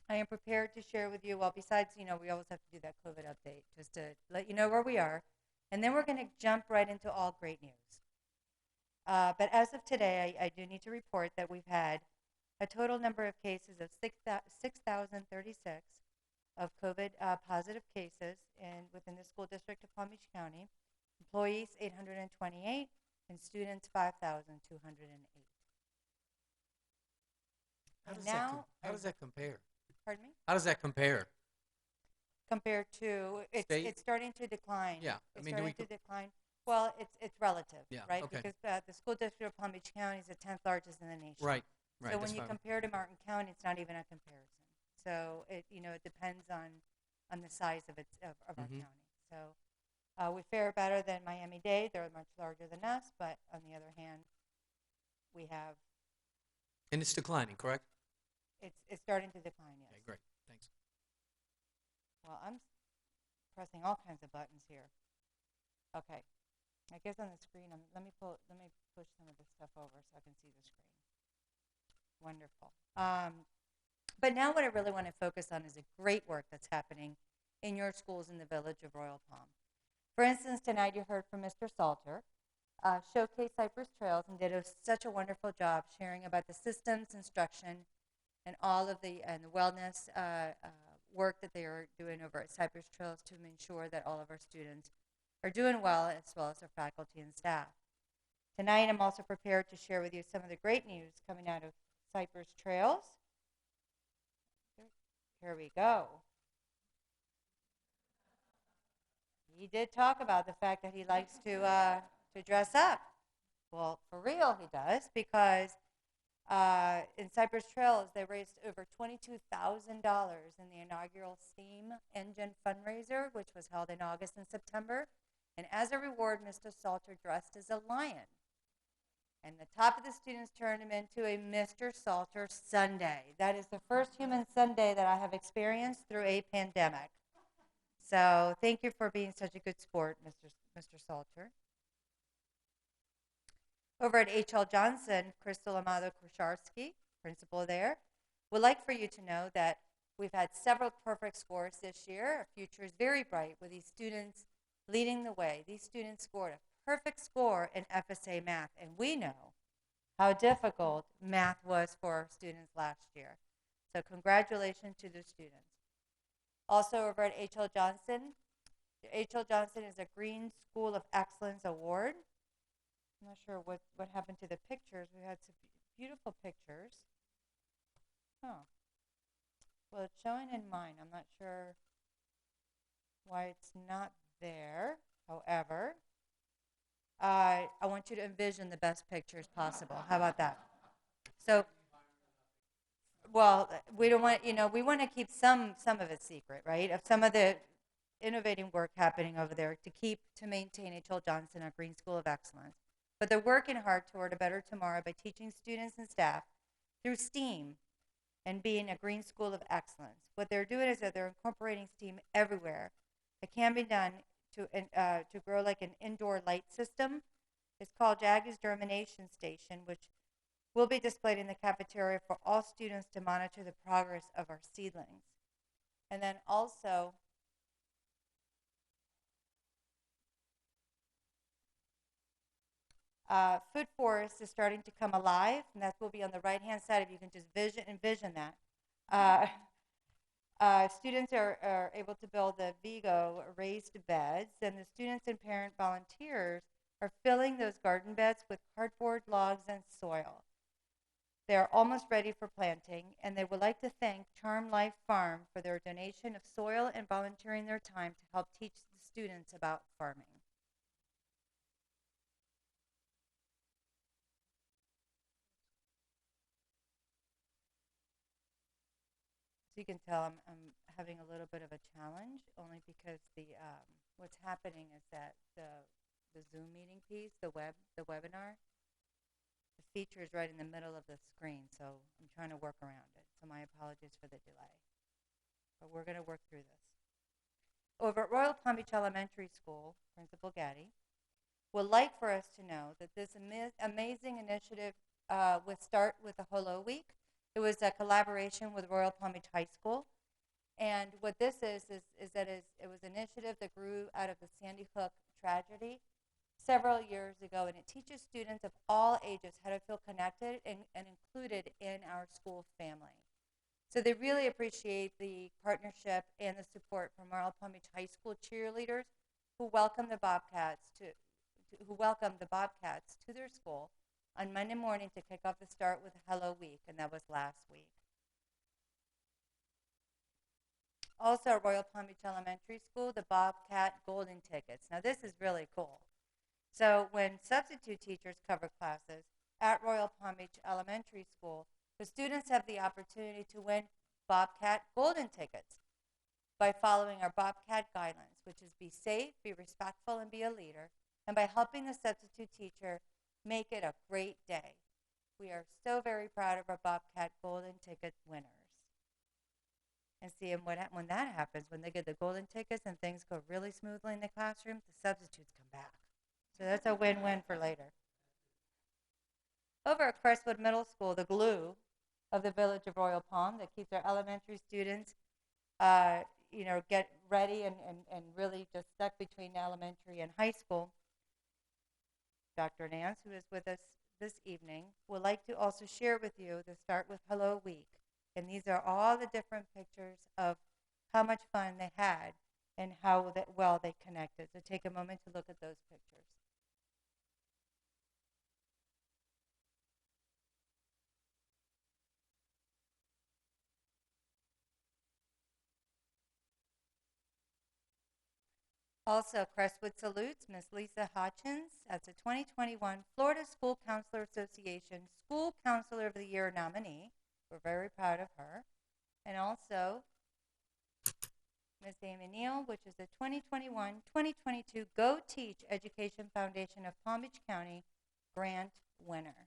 I am prepared to share with you, well, besides, we always have to do that COVID update, just to let you know where we are. And then we're going to jump right into all great news. But as of today, I do need to report that we've had a total number of cases of 6,036 of COVID positive cases within the school district of Palm Beach County, employees 828, and students 5,208. How does that compare? Pardon me? How does that compare? Compared to, State? it's starting to decline. Yeah, It's starting to decline. Well, it's relative, Yeah, right? okay. Because the school district of Palm Beach County is the 10th largest in the nation. Right. So when that's you fine. compare to Martin County, it's not even a comparison. So it depends on the size of our Mhm. county. So we fare better than Miami-Dade. They're much larger than us, but on the other hand, we have And it's declining, correct? it's starting to decline. Yes. Okay, great. Thanks. Well, I'm pressing all kinds of buttons here. Okay. I guess on the screen, let me push some of this stuff over so I can see the screen. Wonderful. But now what I really want to focus on is the great work that's happening in your schools in the village of Royal Palm. For instance, tonight you heard from Mr. Salter, showcased Cypress Trails and did such a wonderful job sharing about the systems, instruction, and all of the wellness work that they are doing over at Cypress Trails to ensure that all of our students are doing well, as well as our faculty and staff. Tonight, I'm also prepared to share with you some of the great news coming out of Cypress Trails. Here we go. He did talk about the fact that he likes to dress up. Well, for real, he does, because in Cypress Trails, they raised over $22,000 in the inaugural Steam Engine fundraiser, which was held in August and September. And as a reward, Mr. Salter dressed as a lion. And the top of the students turned him into a Mr. Salter Sundae. That is the first human Sundae that I have experienced through a pandemic. So thank you for being such a good sport, Mr. Salter. Over at H.L. Johnson, Crystal Amado Krusharsky, principal there, would like for you to know that we've had several perfect scores this year. Our future is very bright with these students leading the way. These students scored a perfect score in FSA math, and we know how difficult math was for our students last year. So congratulations to the students. Also over at H.L. Johnson, H.L. Johnson is a Green School of Excellence Award. I'm not sure what happened to the pictures. We had some beautiful pictures. Oh. Well, it's showing in mine. I'm not sure why it's not there. However, I want you to envision the best pictures possible. How about that? So, well, we don't want, we want to keep some of it secret, right? Of some of the innovating work happening over there to maintain H.L. Johnson, a Green School of Excellence. But they're working hard toward a better tomorrow by teaching students and staff through STEAM and being a Green School of Excellence. What they're doing is that they're incorporating STEAM everywhere. It can be done to grow like an indoor light system. It's called Jaggy's Germination Station, which will be displayed in the cafeteria for all students to monitor the progress of our seedlings. And then also, Food Forest is starting to come alive, and that will be on the right-hand side if you can just envision that. Students are able to build the Vigo raised beds, and the students and parent volunteers are filling those garden beds with cardboard, logs, and soil. They are almost ready for planting, and they would like to thank Charm Life Farm for their donation of soil and volunteering their time to help teach the students about farming. So you can tell I'm having a little bit of a challenge, only because what's happening is that the Zoom meeting piece, the webinar, the feature is right in the middle of the screen, so I'm trying to work around it. So my apologies for the delay. But we're going to work through this. Over at Royal Palm Beach Elementary School, Principal Gaddy would like for us to know that this amazing initiative would start with the Hello Week. It was a collaboration with Royal Palm Beach High School. And what this is that it was an initiative that grew out of the Sandy Hook tragedy several years ago, and it teaches students of all ages how to feel connected and included in our school family. So they really appreciate the partnership and the support from Royal Palm Beach High School cheerleaders who welcomed the Bobcats to their school on Monday morning to kick off the start with Hello Week, and that was last week. Also at Royal Palm Beach Elementary School, the Bobcat Golden Tickets. Now this is really cool. So when substitute teachers cover classes at Royal Palm Beach Elementary School, the students have the opportunity to win Bobcat Golden Tickets by following our Bobcat guidelines, which is be safe, be respectful, and be a leader, and by helping the substitute teacher make it a great day. We are so very proud of our Bobcat Golden Ticket winners. And see, and when that happens, when they get the golden tickets and things go really smoothly in the classroom, the substitutes come back. So that's a win-win for later. Over at Crestwood Middle School, the glue of the village of Royal Palm that keeps our elementary students, get ready and really just stuck between elementary and high school. Dr. Nance, who is with us this evening, would like to also share with you the Start with Hello Week. And these are all the different pictures of how much fun they had and how well they connected. So take a moment to look at those pictures. Also, Crestwood Salutes, Miss Lisa Hutchins as the 2021 Florida School Counselor Association School Counselor of the Year nominee. We're very proud of her. And also, Ms. Amy Neal, which is the 2021-2022 Go Teach Education Foundation of Palm Beach County grant winner.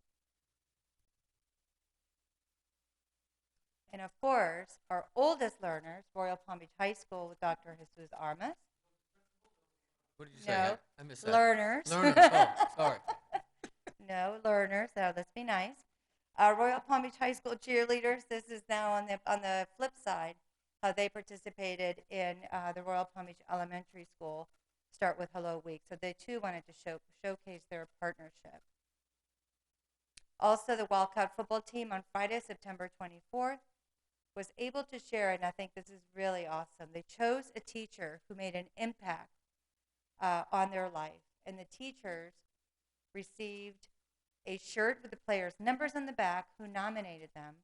And of course, our oldest learners, Royal Palm Beach High School with Dr. Jesus Armas. What did you say? No, I missed that. learners. Learners. Oh, sorry. No, learners. So let's be nice. Royal Palm Beach High School cheerleaders. This is now on the flip side, how they participated in the Royal Palm Beach Elementary School Start with Hello Week. So they too wanted to showcase their partnership. Also, the Wildcat football team on Friday, September 24th, was able to share, and I think this is really awesome. They chose a teacher who made an impact on their life, and the teachers received a shirt with the players' numbers on the back who nominated them.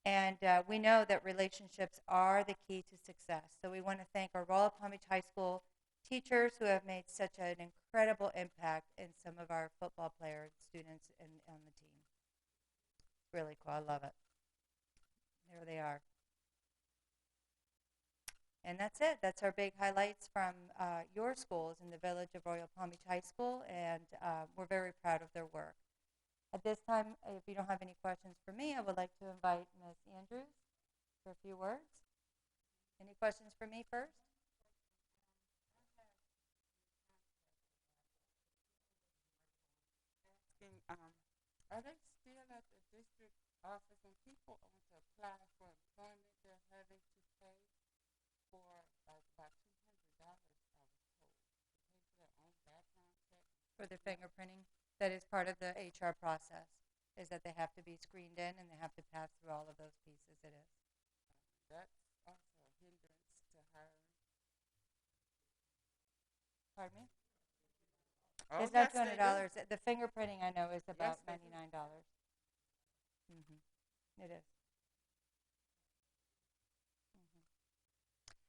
And we know that relationships are the key to success. So we want to thank our Royal Palm Beach High School teachers who have made such an incredible impact in some of our football players, students, and on the team. It's really cool. I love it. There they are. And that's it. That's our big highlights from your schools in the village of Royal Palm Beach High School, and we're very proud of their work. At this time, if you don't have any questions for me, I would like to invite Ms. Andrews for a few words. Any questions for me first? Are they still at the district office when people want to apply for employment? They're having to pay for about $200, I was told, to pay for their own background check. For the fingerprinting, that is part of the HR process, is that they have to be screened in and they have to pass through all of those pieces. It is. That's also a hindrance to hiring. Pardon me? Oh, It's not yes, they do. $200. The fingerprinting I know is about Yes, they do. $99. It is.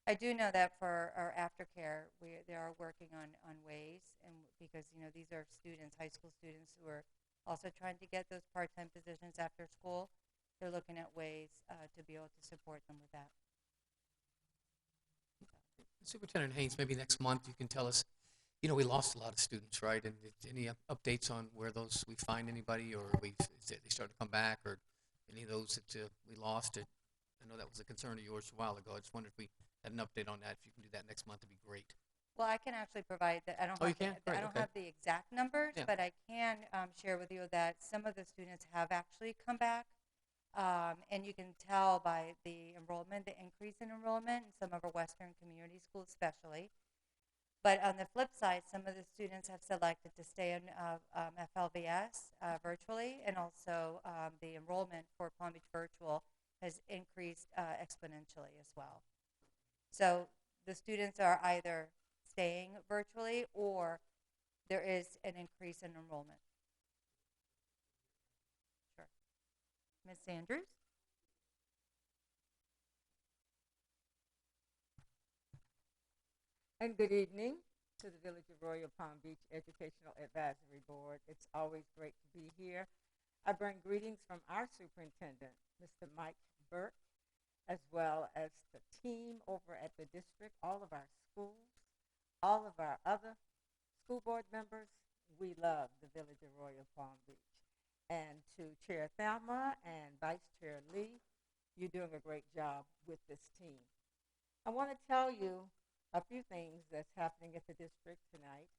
I do know that for our aftercare, they are working on ways, and because these are students, high school students, who are also trying to get those part-time positions after school. They're looking at ways to be able to support them with that. Superintendent Haynes, maybe next month you can tell us, we lost a lot of students, right? And any updates on where we find anybody, or they start to come back, or any of those that we lost? I know that was a concern of yours a while ago. I just wondered if we had an update on that. If you can do that next month, it'd be great. Well, I can actually provide that. I don't. Oh, have you can? The, I Great, don't okay. have the exact numbers, Yeah. but I can share with you that some of the students have actually come back, and you can tell by the enrollment, the increase in enrollment in some of our Western community schools, especially. But on the flip side, some of the students have selected to stay in FLVS virtually, and also the enrollment for Palm Beach Virtual has increased exponentially as well. So the students are either staying virtually, or there is an increase in enrollment. Sure. Ms. Andrews? And good evening to the Village of Royal Palm Beach Educational Advisory Board. It's always great to be here. I bring greetings from our superintendent, Mr. Mike Burke, as well as the team over at the district, all of our schools, all of our other school board members. We love the Village of Royal Palm Beach. And to Chair Thelma and Vice Chair Lee, you're doing a great job with this team. I want to tell you a few things that's happening at the district tonight.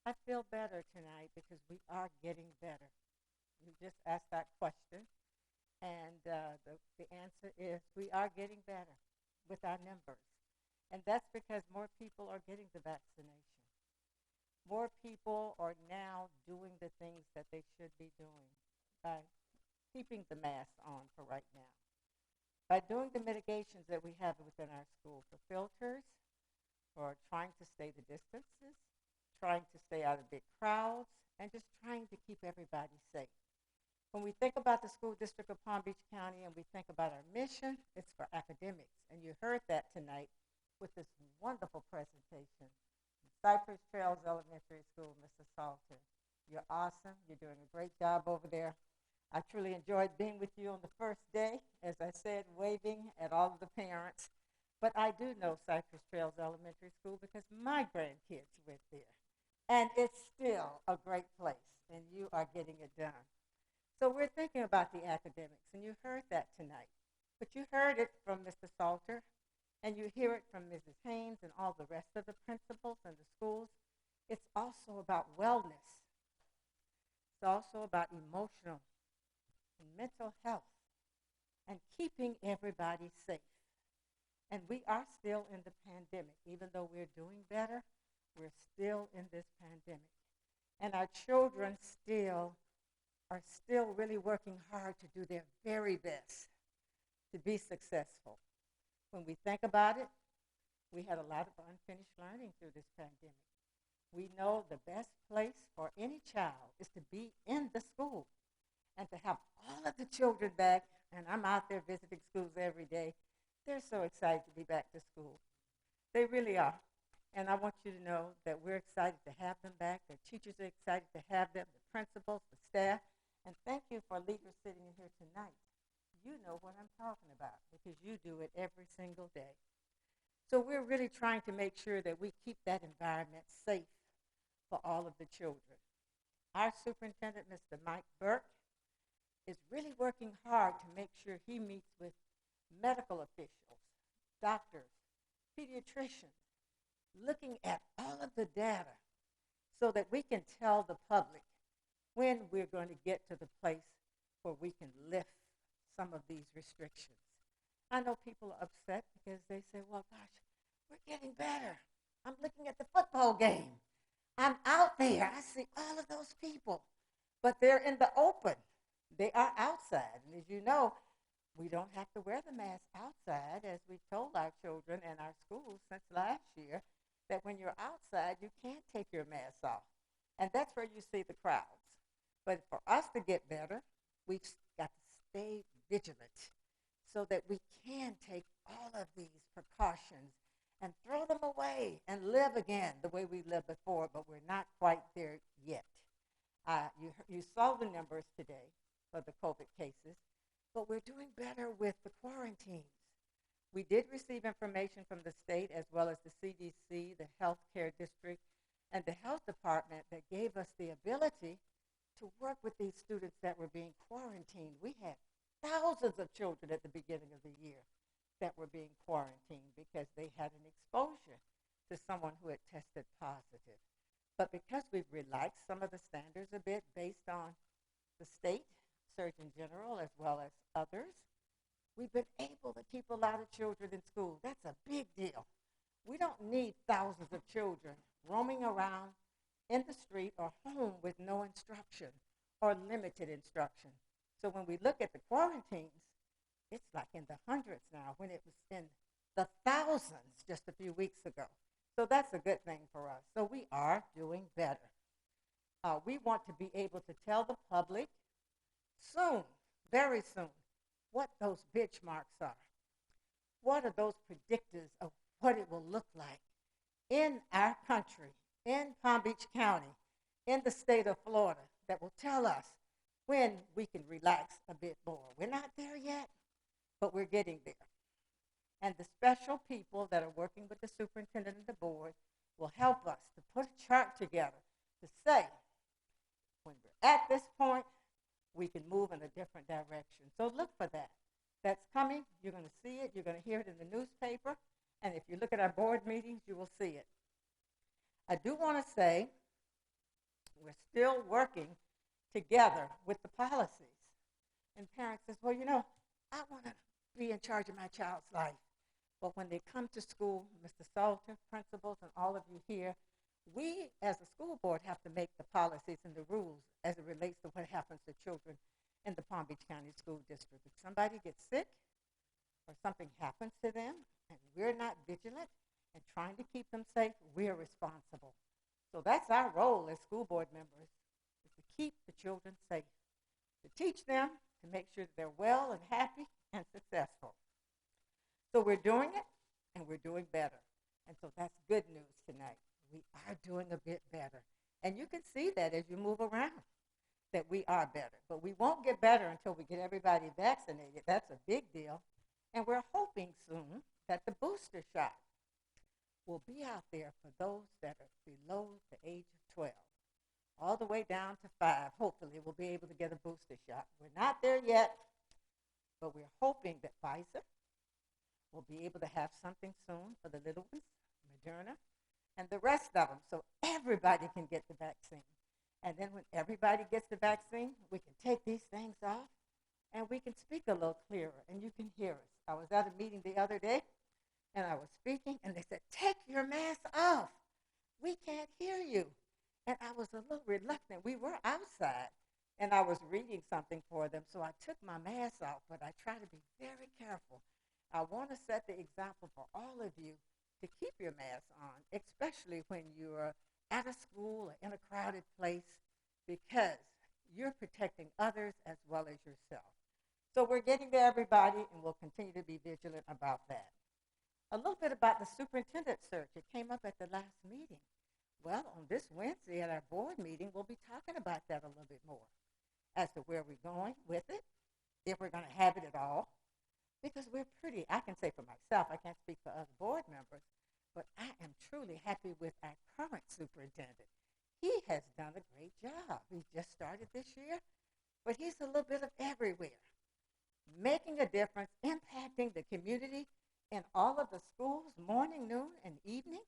I feel better tonight because we are getting better. You just asked that question, and the answer is we are getting better with our numbers. And that's because more people are getting the vaccination. More people are now doing the things that they should be doing by keeping the mask on for right now. By doing the mitigations that we have within our school for filters, for trying to stay the distances, trying to stay out of big crowds, and just trying to keep everybody safe. When we think about the school district of Palm Beach County and we think about our mission, it's for academics. And you heard that tonight with this wonderful presentation. Cypress Trails Elementary School, Mr. Salter. You're awesome. You're doing a great job over there. I truly enjoyed being with you on the first day, as I said, waving at all of the parents. but I do know Cypress Trails Elementary School because my grandkids went there. And it's still a great place, and you are getting it done. So we're thinking about the academics, and you heard that tonight. But you heard it from Mr. Salter, and you hear it from Mrs. Haynes and all the rest of the principals and the schools. It's also about wellness. It's also about emotional and mental health and keeping everybody safe. And we are still in the pandemic. Even though we're doing better, we're still in this pandemic. And our children are still really working hard to do their very best to be successful. When we think about it, we had a lot of unfinished learning through this pandemic. We know the best place for any child is to be in the school and to have all of the children back. And I'm out there visiting schools every day. They're so excited to be back to school. They really are. And I want you to know that we're excited to have them back. The teachers are excited to have them, the principals, the staff. And thank you for leaders sitting in here tonight. You know what I'm talking about because you do it every single day. So we're really trying to make sure that we keep that environment safe for all of the children. Our superintendent, Mr. Mike Burke, is really working hard to make sure he meets with medical officials, doctors, pediatricians, looking at all of the data so that we can tell the public when we're going to get to the place where we can lift some of these restrictions. I know people are upset because they say, well, gosh, we're getting better. I'm looking at the football game. I'm out there. I see all of those people, but they're in the open. They are outside. And as you know, we don't have to wear the mask outside, as we told our children and our schools since last year, that when you're outside, you can't take your mask off. And that's where you see the crowds. But for us to get better, we've got to stay vigilant so that we can take all of these precautions and throw them away and live again the way we lived before, but we're not quite there yet. You saw the numbers today for the COVID cases, but we're doing better with the quarantines. We did receive information from the state as well as the CDC, the healthcare district, and the health department that gave us the ability to work with these students that were being quarantined. We had thousands of children at the beginning of the year that were being quarantined because they had an exposure to someone who had tested positive. But because we've relaxed some of the standards a bit based on the state Surgeon General as well as others, we've been able to keep a lot of children in school. That's a big deal. We don't need thousands of children roaming around in the street or home with no instruction or limited instruction. So when we look at the quarantines, it's like in the hundreds now when it was in the thousands just a few weeks ago. So that's a good thing for us. So we are doing better. We want to be able to tell the public soon, very soon, what those benchmarks are. What are those predictors of what it will look like in our country, in Palm Beach County, in the state of Florida, that will tell us when we can relax a bit more. We're not there yet, but we're getting there. And the special people that are working with the superintendent and the board will help us to put a chart together to say, when we're at this point, we can move in a different direction. So look for that. That's coming. You're going to see it. You're going to hear it in the newspaper. And if you look at our board meetings, you will see it. I do want to say we're still working together with the policies. And parents says, well, you know, I want to be in charge of my child's life. But when they come to school, Mr. Salter, principals, and all of you here, we as a school board have to make the policies and the rules as it relates to what happens to children in the Palm Beach County School District. If somebody gets sick or something happens to them and we're not vigilant and trying to keep them safe, we're responsible. So that's our role as school board members, is to keep the children safe, to teach them, to make sure that they're well and happy and successful. So we're doing it, and we're doing better. And so that's good news tonight. We are doing a bit better. And you can see that as you move around, that we are better. But we won't get better until we get everybody vaccinated. That's a big deal. And we're hoping soon that the booster shot will be out there for those that are below the age of 12, all the way down to 5. Hopefully, we'll be able to get a booster shot. We're not there yet, but we're hoping that Pfizer will be able to have something soon for the little ones, Moderna, and the rest of them, so everybody can get the vaccine. And then when everybody gets the vaccine, we can take these things off, and we can speak a little clearer, and you can hear us. I was at a meeting the other day, and I was speaking, and they said, take your mask off. We can't hear you. And I was a little reluctant. We were outside, and I was reading something for them, so I took my mask off, but I try to be very careful. I want to set the example for all of you to keep your mask on, especially when you're at a school or in a crowded place, because you're protecting others as well as yourself. So we're getting to everybody, and we'll continue to be vigilant about that. A little bit about the superintendent search. It came up at the last meeting. Well, on this Wednesday at our board meeting, we'll be talking about that a little bit more as to where we're going with it, if we're going to have it at all, because we're pretty, I can say for myself, I can't speak for other board members, but I am truly happy with our current superintendent. He has done a great job. He just started this year, but he's a little bit of everywhere, making a difference, impacting the community in all of the schools, morning, noon, and evening.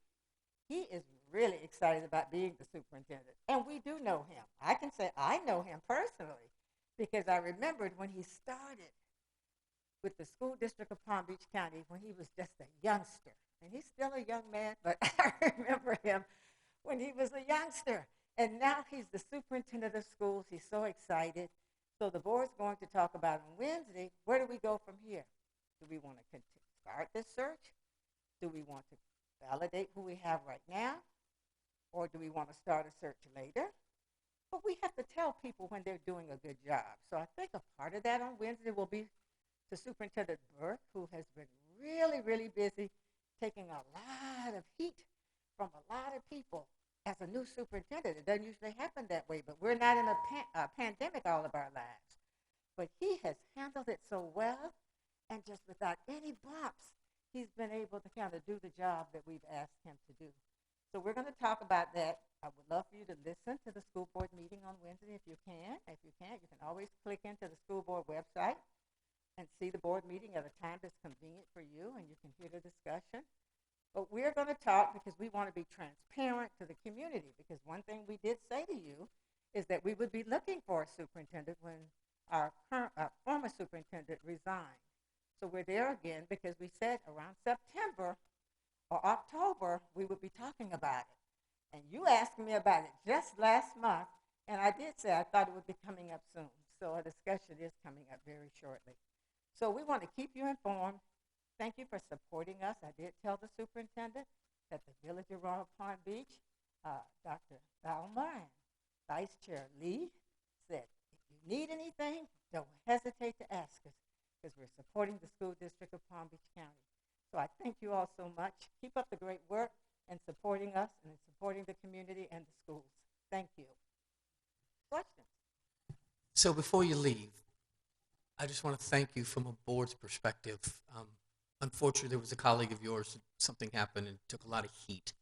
He is really excited about being the superintendent, and we do know him. I can say I know him personally because I remembered when he started with the school district of Palm Beach County when he was just a youngster. And he's still a young man, but I remember him when he was a youngster. And now he's the superintendent of schools. He's so excited. So the board's going to talk about on Wednesday, where do we go from here? Do we want to start this search? Do we want to validate who we have right now? Or do we want to start a search later? But we have to tell people when they're doing a good job. So I think a part of that on Wednesday will be to Superintendent Burke, who has been really, really busy taking a lot of heat from a lot of people as a new superintendent. It doesn't usually happen that way, but we're not in a pandemic all of our lives. But he has handled it so well, and just without any bumps, he's been able to kind of do the job that we've asked him to do. So we're going to talk about that. I would love for you to listen to the school board meeting on Wednesday if you can. If you can't, you can always click into the school board website and see the board meeting at a time that's convenient for you, and you can hear the discussion. But we're going to talk because we want to be transparent to the community, because one thing we did say to you is that we would be looking for a superintendent when our former superintendent resigned. So we're there again because we said around September or October we would be talking about it. And you asked me about it just last month, and I did say I thought it would be coming up soon. So a discussion is coming up very shortly. So we want to keep you informed. Thank you for supporting us. I did tell the superintendent that the Village of Royal Palm Beach, Dr. Balmer and Vice Chair Lee said, if you need anything, don't hesitate to ask us, because we're supporting the school district of Palm Beach County. So I thank you all so much. Keep up the great work in supporting us and in supporting the community and the schools. Thank you. Questions? So before you leave, I just want to thank you from a board's perspective. Unfortunately, there was a colleague of yours, something happened and took a lot of heat.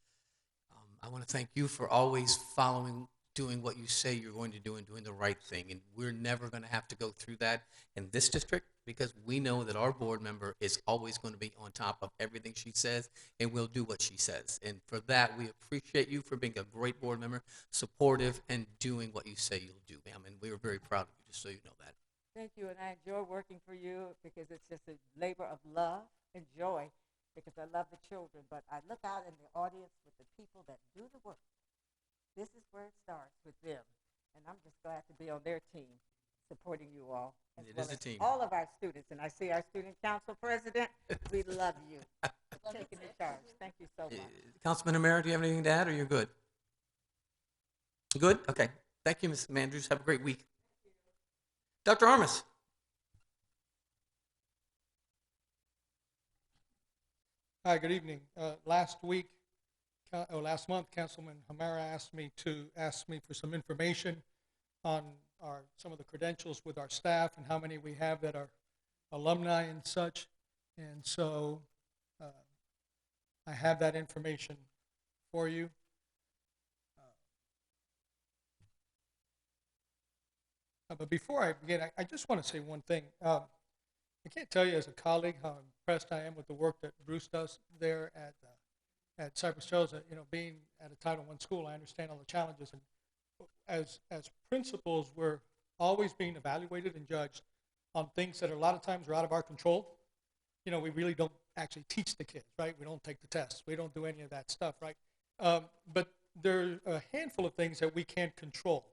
I want to thank you for always following, doing what you say you're going to do and doing the right thing. And we're never going to have to go through that in this district, because we know that our board member is always going to be on top of everything she says and will do what she says. And for that, we appreciate you for being a great board member, supportive, and doing what you say you'll do, ma'am. And we are very proud of you, just so you know that. Thank you, and I enjoy working for you because it's just a labor of love and joy, because I love the children, but I look out in the audience with the people that do the work. This is where it starts with them, and I'm just glad to be on their team supporting you all. As It well is a as team. all of our students, and I see our student council president. We love you for taking the charge. Thank you so much. Councilman O'Mara, do you have anything to add, or you're good? Good? Okay. Thank you, Ms. Andrews. Have a great week. Dr. Armas. Hi, good evening. Last month, Councilman O'Mara asked me for some information on some of the credentials with our staff and how many we have that are alumni and such. And so I have that information for you. But before I begin, I just want to say one thing. I can't tell you as a colleague how impressed I am with the work that Bruce does there at Cypress Trails. Being at a Title I school, I understand all the challenges, and as principals, we're always being evaluated and judged on things that a lot of times are out of our control. We really don't actually teach the kids, right? We don't take the tests. We don't do any of that stuff, right? But there are a handful of things that we can't control,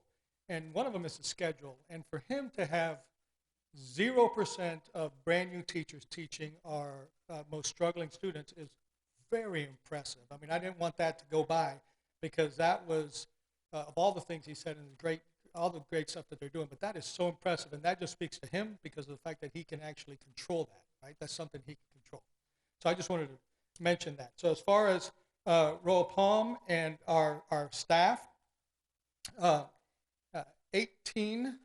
and one of them is the schedule. And for him to have 0% of brand new teachers teaching our most struggling students is very impressive. I mean, I didn't want that to go by, because that was, of all the things he said, and all the great stuff that they're doing, but that is so impressive, and that just speaks to him because of the fact that he can actually control that, right? That's something he can control. So I just wanted to mention that. So as far as Royal Palm and our staff, 18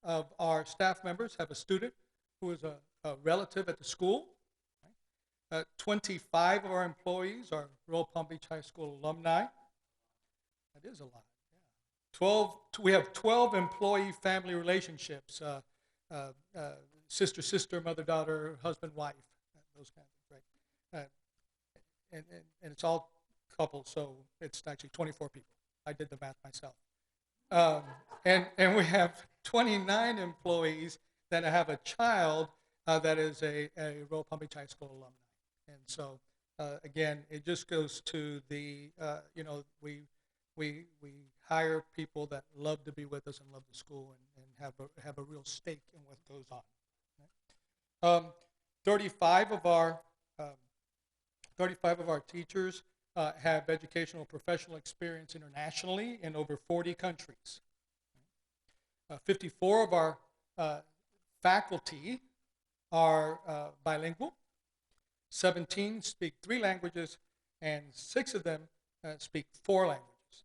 of our staff members have a student who is a relative at the school. 25 of our employees are Royal Palm Beach High School alumni. That is a lot. Yeah. We have 12 employee family relationships, sister, mother-daughter, husband-wife, those kinds of things, right? And it's all couples, so it's actually 24 people. I did the math myself. And we have 29 employees that have a child that is a Royal Palm Beach High School alumni. And so, again, it just goes to the, we hire people that love to be with us and love the school and have a real stake in what goes on. 35 of our teachers have educational professional experience internationally in over 40 countries. 54 of our faculty are bilingual. 17 speak 3 languages, and 6 of them speak 4 languages.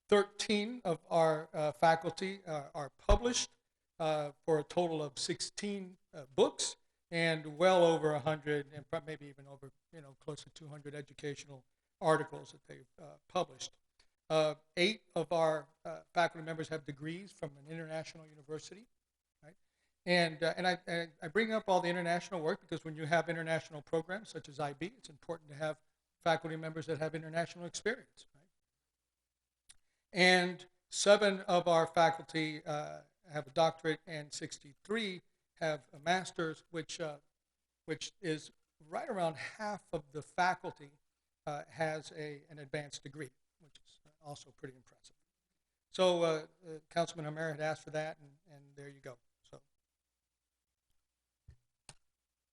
13 of our faculty are published for a total of 16 books and well over 100, and maybe even over, close to 200 educational articles that they've published. 8 of our faculty members have degrees from an international university, right? And I bring up all the international work because when you have international programs such as IB, it's important to have faculty members that have international experience, right? And 7 of our faculty have a doctorate, and 63 have a master's, which is right around half of the faculty has an advanced degree, which is also pretty impressive. So Councilman Hammer had asked for that, and there you go. So,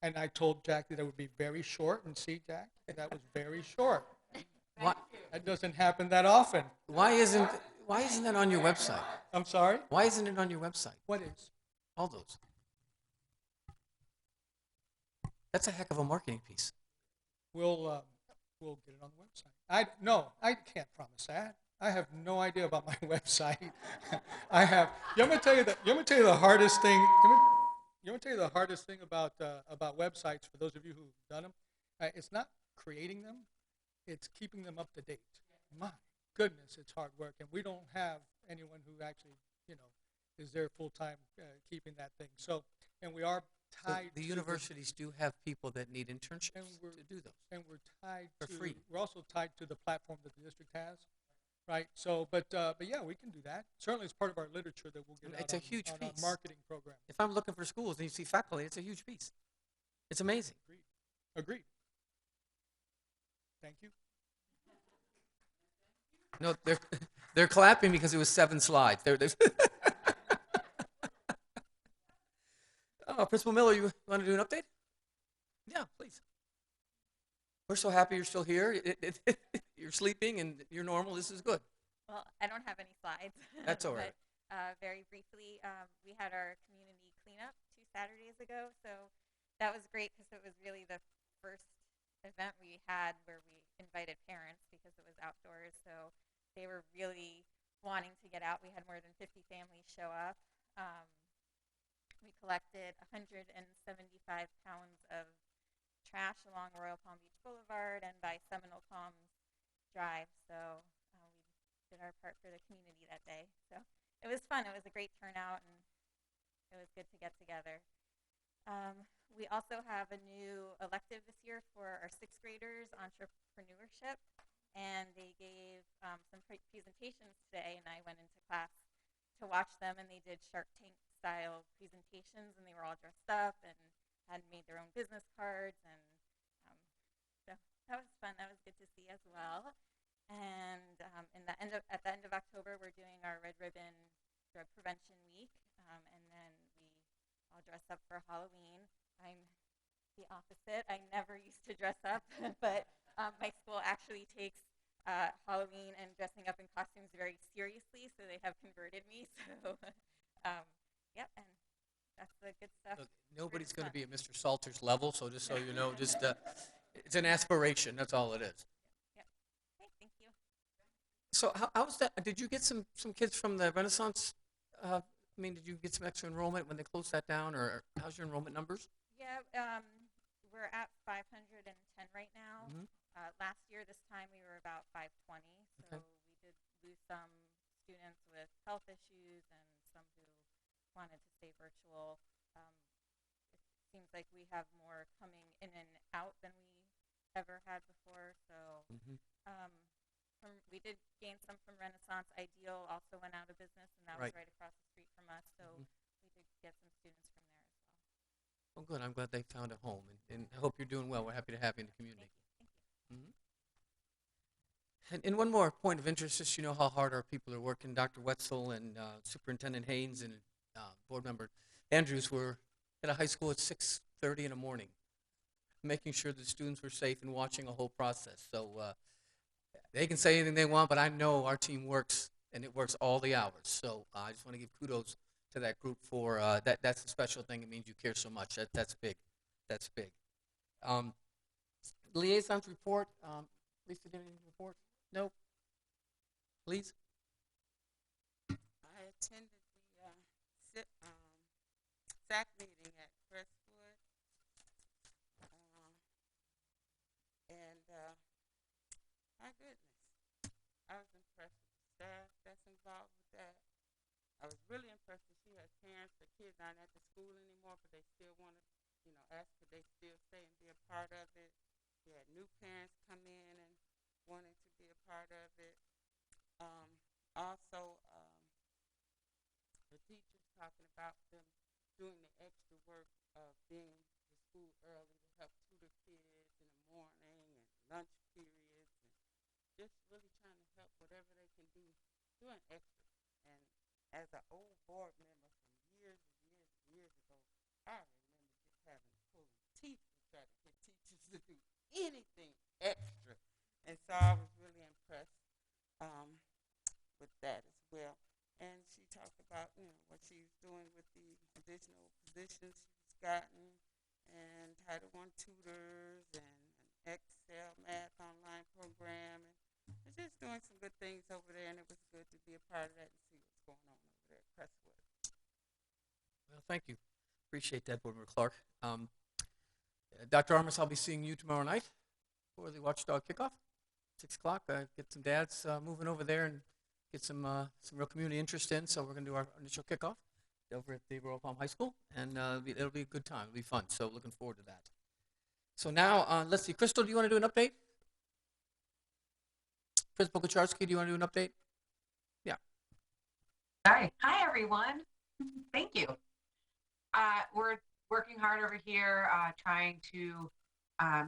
and I told Jack that it would be very short, and see, Jack, that was very short. What? That doesn't happen that often. Why isn't that on your website? I'm sorry? Why isn't it on your website? What is? All those. That's a heck of a marketing piece. We'll get it on the website. I can't promise that. I have no idea about my website. I'm gonna tell you the hardest thing. You want to tell you the hardest thing about websites, for those of you who've done them? It's not creating them, it's keeping them up to date. My goodness, it's hard work, and we don't have anyone who actually, is there full time keeping that thing. So, and we are tied. So the universities do have people that need internships to do those, and we're tied for to. free. We're also tied to the platform that the district has, right? So, but yeah, we can do that. Certainly, it's part of our literature that we'll get. It's a huge on piece. Our marketing program. If I'm looking for schools and you see faculty, it's a huge piece. It's amazing. Agreed. Thank you. No, they're clapping because it was 7 slides. Principal Miller, you want to do an update? Yeah, please. We're so happy you're still here. You're sleeping and you're normal. This is good. Well, I don't have any slides. That's all right. But, very briefly, we had our community cleanup 2 Saturdays ago, so that was great because it was really the first event we had where we invited parents because it was outdoors, so they were really wanting to get out. We had more than 50 families show up. We collected 175 pounds of trash along Royal Palm Beach Boulevard and by Seminole Palms Drive. So we did our part for the community that day. So it was fun. It was a great turnout, and it was good to get together. We also have a new elective this year for our sixth graders, entrepreneurship, and they gave some presentations today, and I went into class to watch them, and they did Shark Tank style presentations, and they were all dressed up and had made their own business cards, and so that was fun. That was good to see as well. And at the end of October, we're doing our Red Ribbon Drug Prevention Week, and then we all dress up for Halloween. I'm the opposite. I never used to dress up, but my school actually takes Halloween and dressing up in costumes very seriously, so they have converted me. So, yep, and that's the good stuff. Look, nobody's going to be at Mr. Salter's level, so just so you know, just it's an aspiration. That's all it is. Yep. Okay, thank you. So how's that? Did you get some kids from the Renaissance? Did you get some extra enrollment when they closed that down, or how's your enrollment numbers? Yeah, we're at 510 right now. Mm-hmm. Last year, this time, we were about 520. So Okay. we did lose some students with health issues and some who wanted to stay virtual. It seems like we have more coming in and out than we ever had before. So Mm-hmm. we did gain some from Renaissance. Ideal also went out of business, and that Right. was right across the street from us. So Mhm. we did get some students from there as well. Well, good. I'm glad they found a home, and I hope you're doing well. We're happy to have you in the community. Thank you. Thank you. And one more point of interest, just so you know how hard our people are working. Dr. Wetzel and Superintendent Haynes and Board Member Andrews were at a high school at 6:30 in the morning, making sure the students were safe and watching a whole process. So they can say anything they want, but I know our team works, and it works all the hours. So I just want to give kudos to that group for that. That's a special thing. It means you care so much. That's big. That's big. Liaisons report. Lisa, did any report? No. Please. I attended the SAC meeting at Crestwood, and my goodness, I was impressed with the staff that's involved with that. I was really impressed that she has parents. The kids aren't at the school anymore, but they still want to, ask could they still stay and be a part of it. We had new parents come in and wanted to be a part of it. Also, the teachers talking about them doing the extra work of being to school early to help tutor kids in the morning and lunch periods, and just really trying to help whatever they can do, doing extra. And as an old board member from years and years and years ago, I remember just having to pull teeth to try to get teachers to do anything extra. And so I was really impressed with that as well. And she talked about, what she's doing with the additional positions she's gotten, and Title I tutors, and an Excel math online program, and they're just doing some good things over there, and it was good to be a part of that and see what's going on over there at Crestwood. Well, thank you. Appreciate that, Board Member Clark. Dr. Armas, I'll be seeing you tomorrow night for the Watchdog kickoff. 6 o'clock. Get some dads moving over there and get some real community interest in. So we're going to do our initial kickoff over at the Royal Palm High School, and it'll be a good time. It'll be fun. So looking forward to that. So now, let's see. Crystal, do you want to do an update? Principal Kucharski, do you want to do an update? Yeah. Hi, everyone. Thank you. We're working hard over here, trying to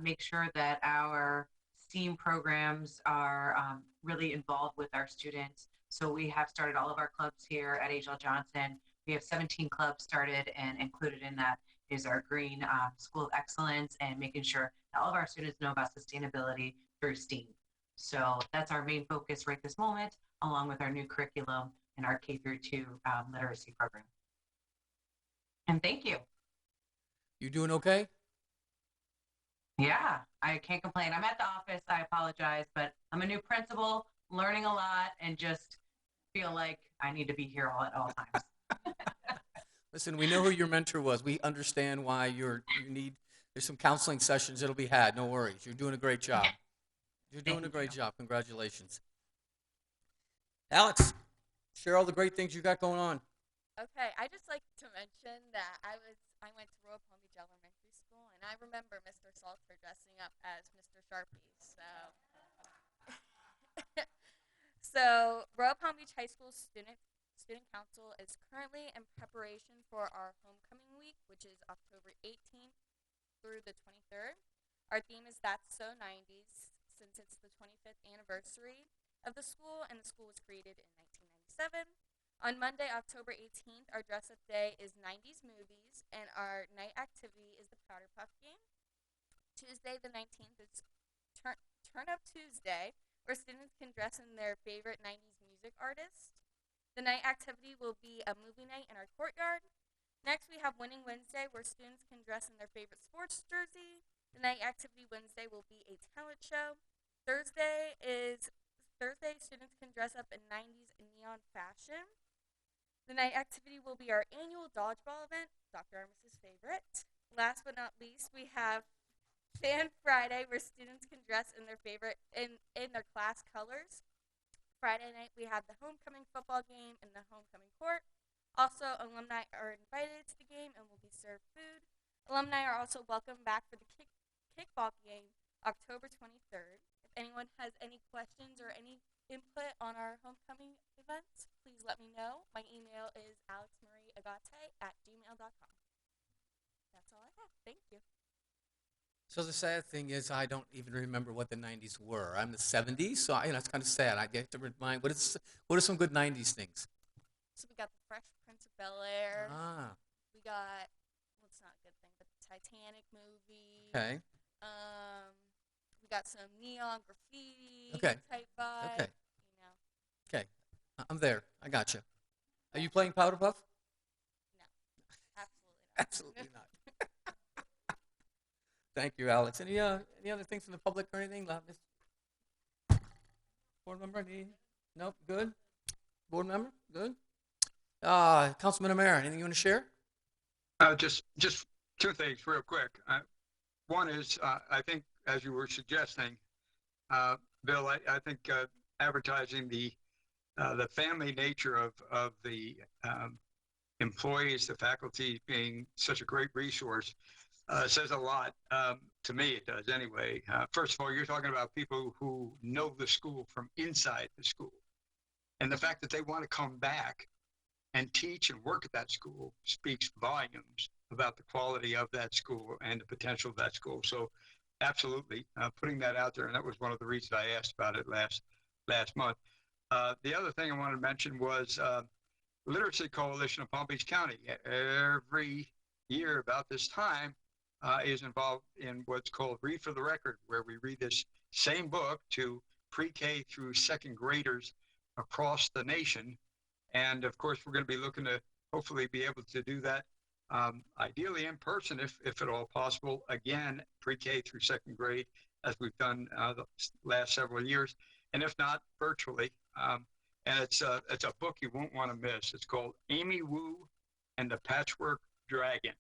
make sure that our STEAM programs are really involved with our students. So we have started all of our clubs here at H.L. Johnson. We have 17 clubs started, and included in that is our Green School of Excellence, and making sure that all of our students know about sustainability through STEAM. So that's our main focus right this moment, along with our new curriculum and our K-2 literacy program. And thank you. You doing okay? Yeah, I can't complain. I'm at the office. I apologize, but I'm a new principal, learning a lot, and just feel like I need to be here at all times. Listen, we know who your mentor was. We understand why you need There's some counseling sessions that'll be had. No worries. You're doing a great job. You're doing a Thank great you. job. Congratulations. Alex, share all the great things you got going on. Okay, I just like to mention that I went to Royal Palm Beach Elementary School, and I remember Mr. Salter dressing up as Mr. Sharpie. So Royal Palm Beach High School Student Council is currently in preparation for our homecoming week, which is October 18th through the 23rd. Our theme is That's So 90s, since it's the 25th anniversary of the school, and the school was created in 1997. On Monday, October 18th, our dress-up day is 90s movies, and our night activity is the Powder Puff game. Tuesday, the 19th, is Turn Up Tuesday, where students can dress in their favorite 90s music artist. The night activity will be a movie night in our courtyard. Next, we have Winning Wednesday, where students can dress in their favorite sports jersey. The night activity Wednesday will be a talent show. Thursday, students can dress up in 90s and neon fashion. The night activity will be our annual dodgeball event, Dr. Armis's favorite. Last but not least, we have Fan Friday, where students can dress in their favorite in their class colors. Friday night, we have the homecoming football game in the homecoming court. Also, alumni are invited to the game and will be served food. Alumni are also welcome back for the kickball game, October 23rd. If anyone has any questions or any input on our homecoming events, please let me know. My email is alexmarieagate@gmail.com. That's all I have. Thank you. So the sad thing is I don't even remember what the 90s were. I'm the 70s, so it's kind of sad. I get to remind, what are some good 90s things? So we got the Fresh Prince of Bel-Air. Ah, We got, well, it's not a good thing, but the Titanic movie. okay. We got some neon graffiti Okay. type vibe. Okay. You know. Okay. I'm there. I got you. Are you playing Powder Puff? No, absolutely not. Absolutely not. Thank you, Alex. Any other things from the public or anything? Miss Board member? Nope. Good. Board member? Good. Councilman O'Mara, anything you want to share? Just two things real quick. One is, I think, as you were suggesting, Bill, I think advertising the family nature of the employees, the faculty being such a great resource, says a lot. To me, it does anyway. First of all, you're talking about people who know the school from inside the school. And the fact that they want to come back and teach and work at that school speaks volumes about the quality of that school and the potential of that school. So absolutely, putting that out there. And that was one of the reasons I asked about it last month. The other thing I wanted to mention was Literacy Coalition of Palm Beach County. Every year about this time is involved in what's called Read for the Record, where we read this same book to pre-K through second graders across the nation. And of course, we're going to be looking to hopefully be able to do that ideally in person, if at all possible, again, pre-K through second grade, as we've done the last several years, and if not, virtually. And it's a book you won't want to miss. It's called Amy Wu and the Patchwork Dragon.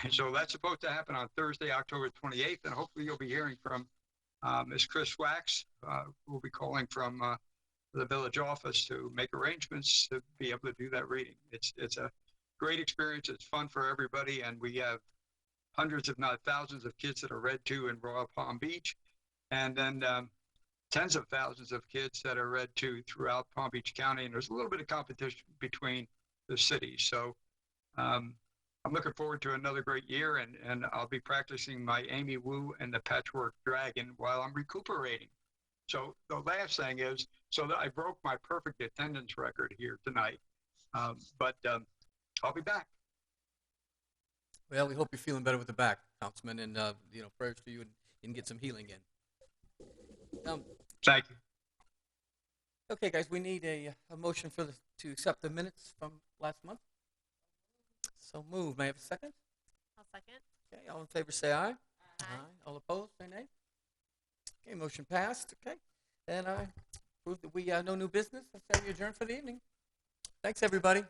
And so that's supposed to happen on Thursday, October 28th, and hopefully you'll be hearing from Ms. Chris Wax, who will be calling from the village office to make arrangements to be able to do that reading. It's a great experience. It's fun for everybody, and we have hundreds, if not thousands, of kids that are read to in Royal Palm Beach, and then tens of thousands of kids that are read to throughout Palm Beach County, and there's a little bit of competition between the cities. So I'm looking forward to another great year, and I'll be practicing my Amy Wu and the Patchwork Dragon while I'm recuperating. So the last thing is, so that I broke my perfect attendance record here tonight, but I'll be back. Well, we hope you're feeling better with the back, Councilman, and prayers to you and get some healing in. Thank you. Okay, guys, we need a motion to accept the minutes from last month. So move. May I have a second? I'll second. Okay, all in favor say aye. Aye. All opposed say nay. Okay, motion passed. Okay, and I prove that we no new business. Let's have you adjourn for the evening. Thanks, everybody.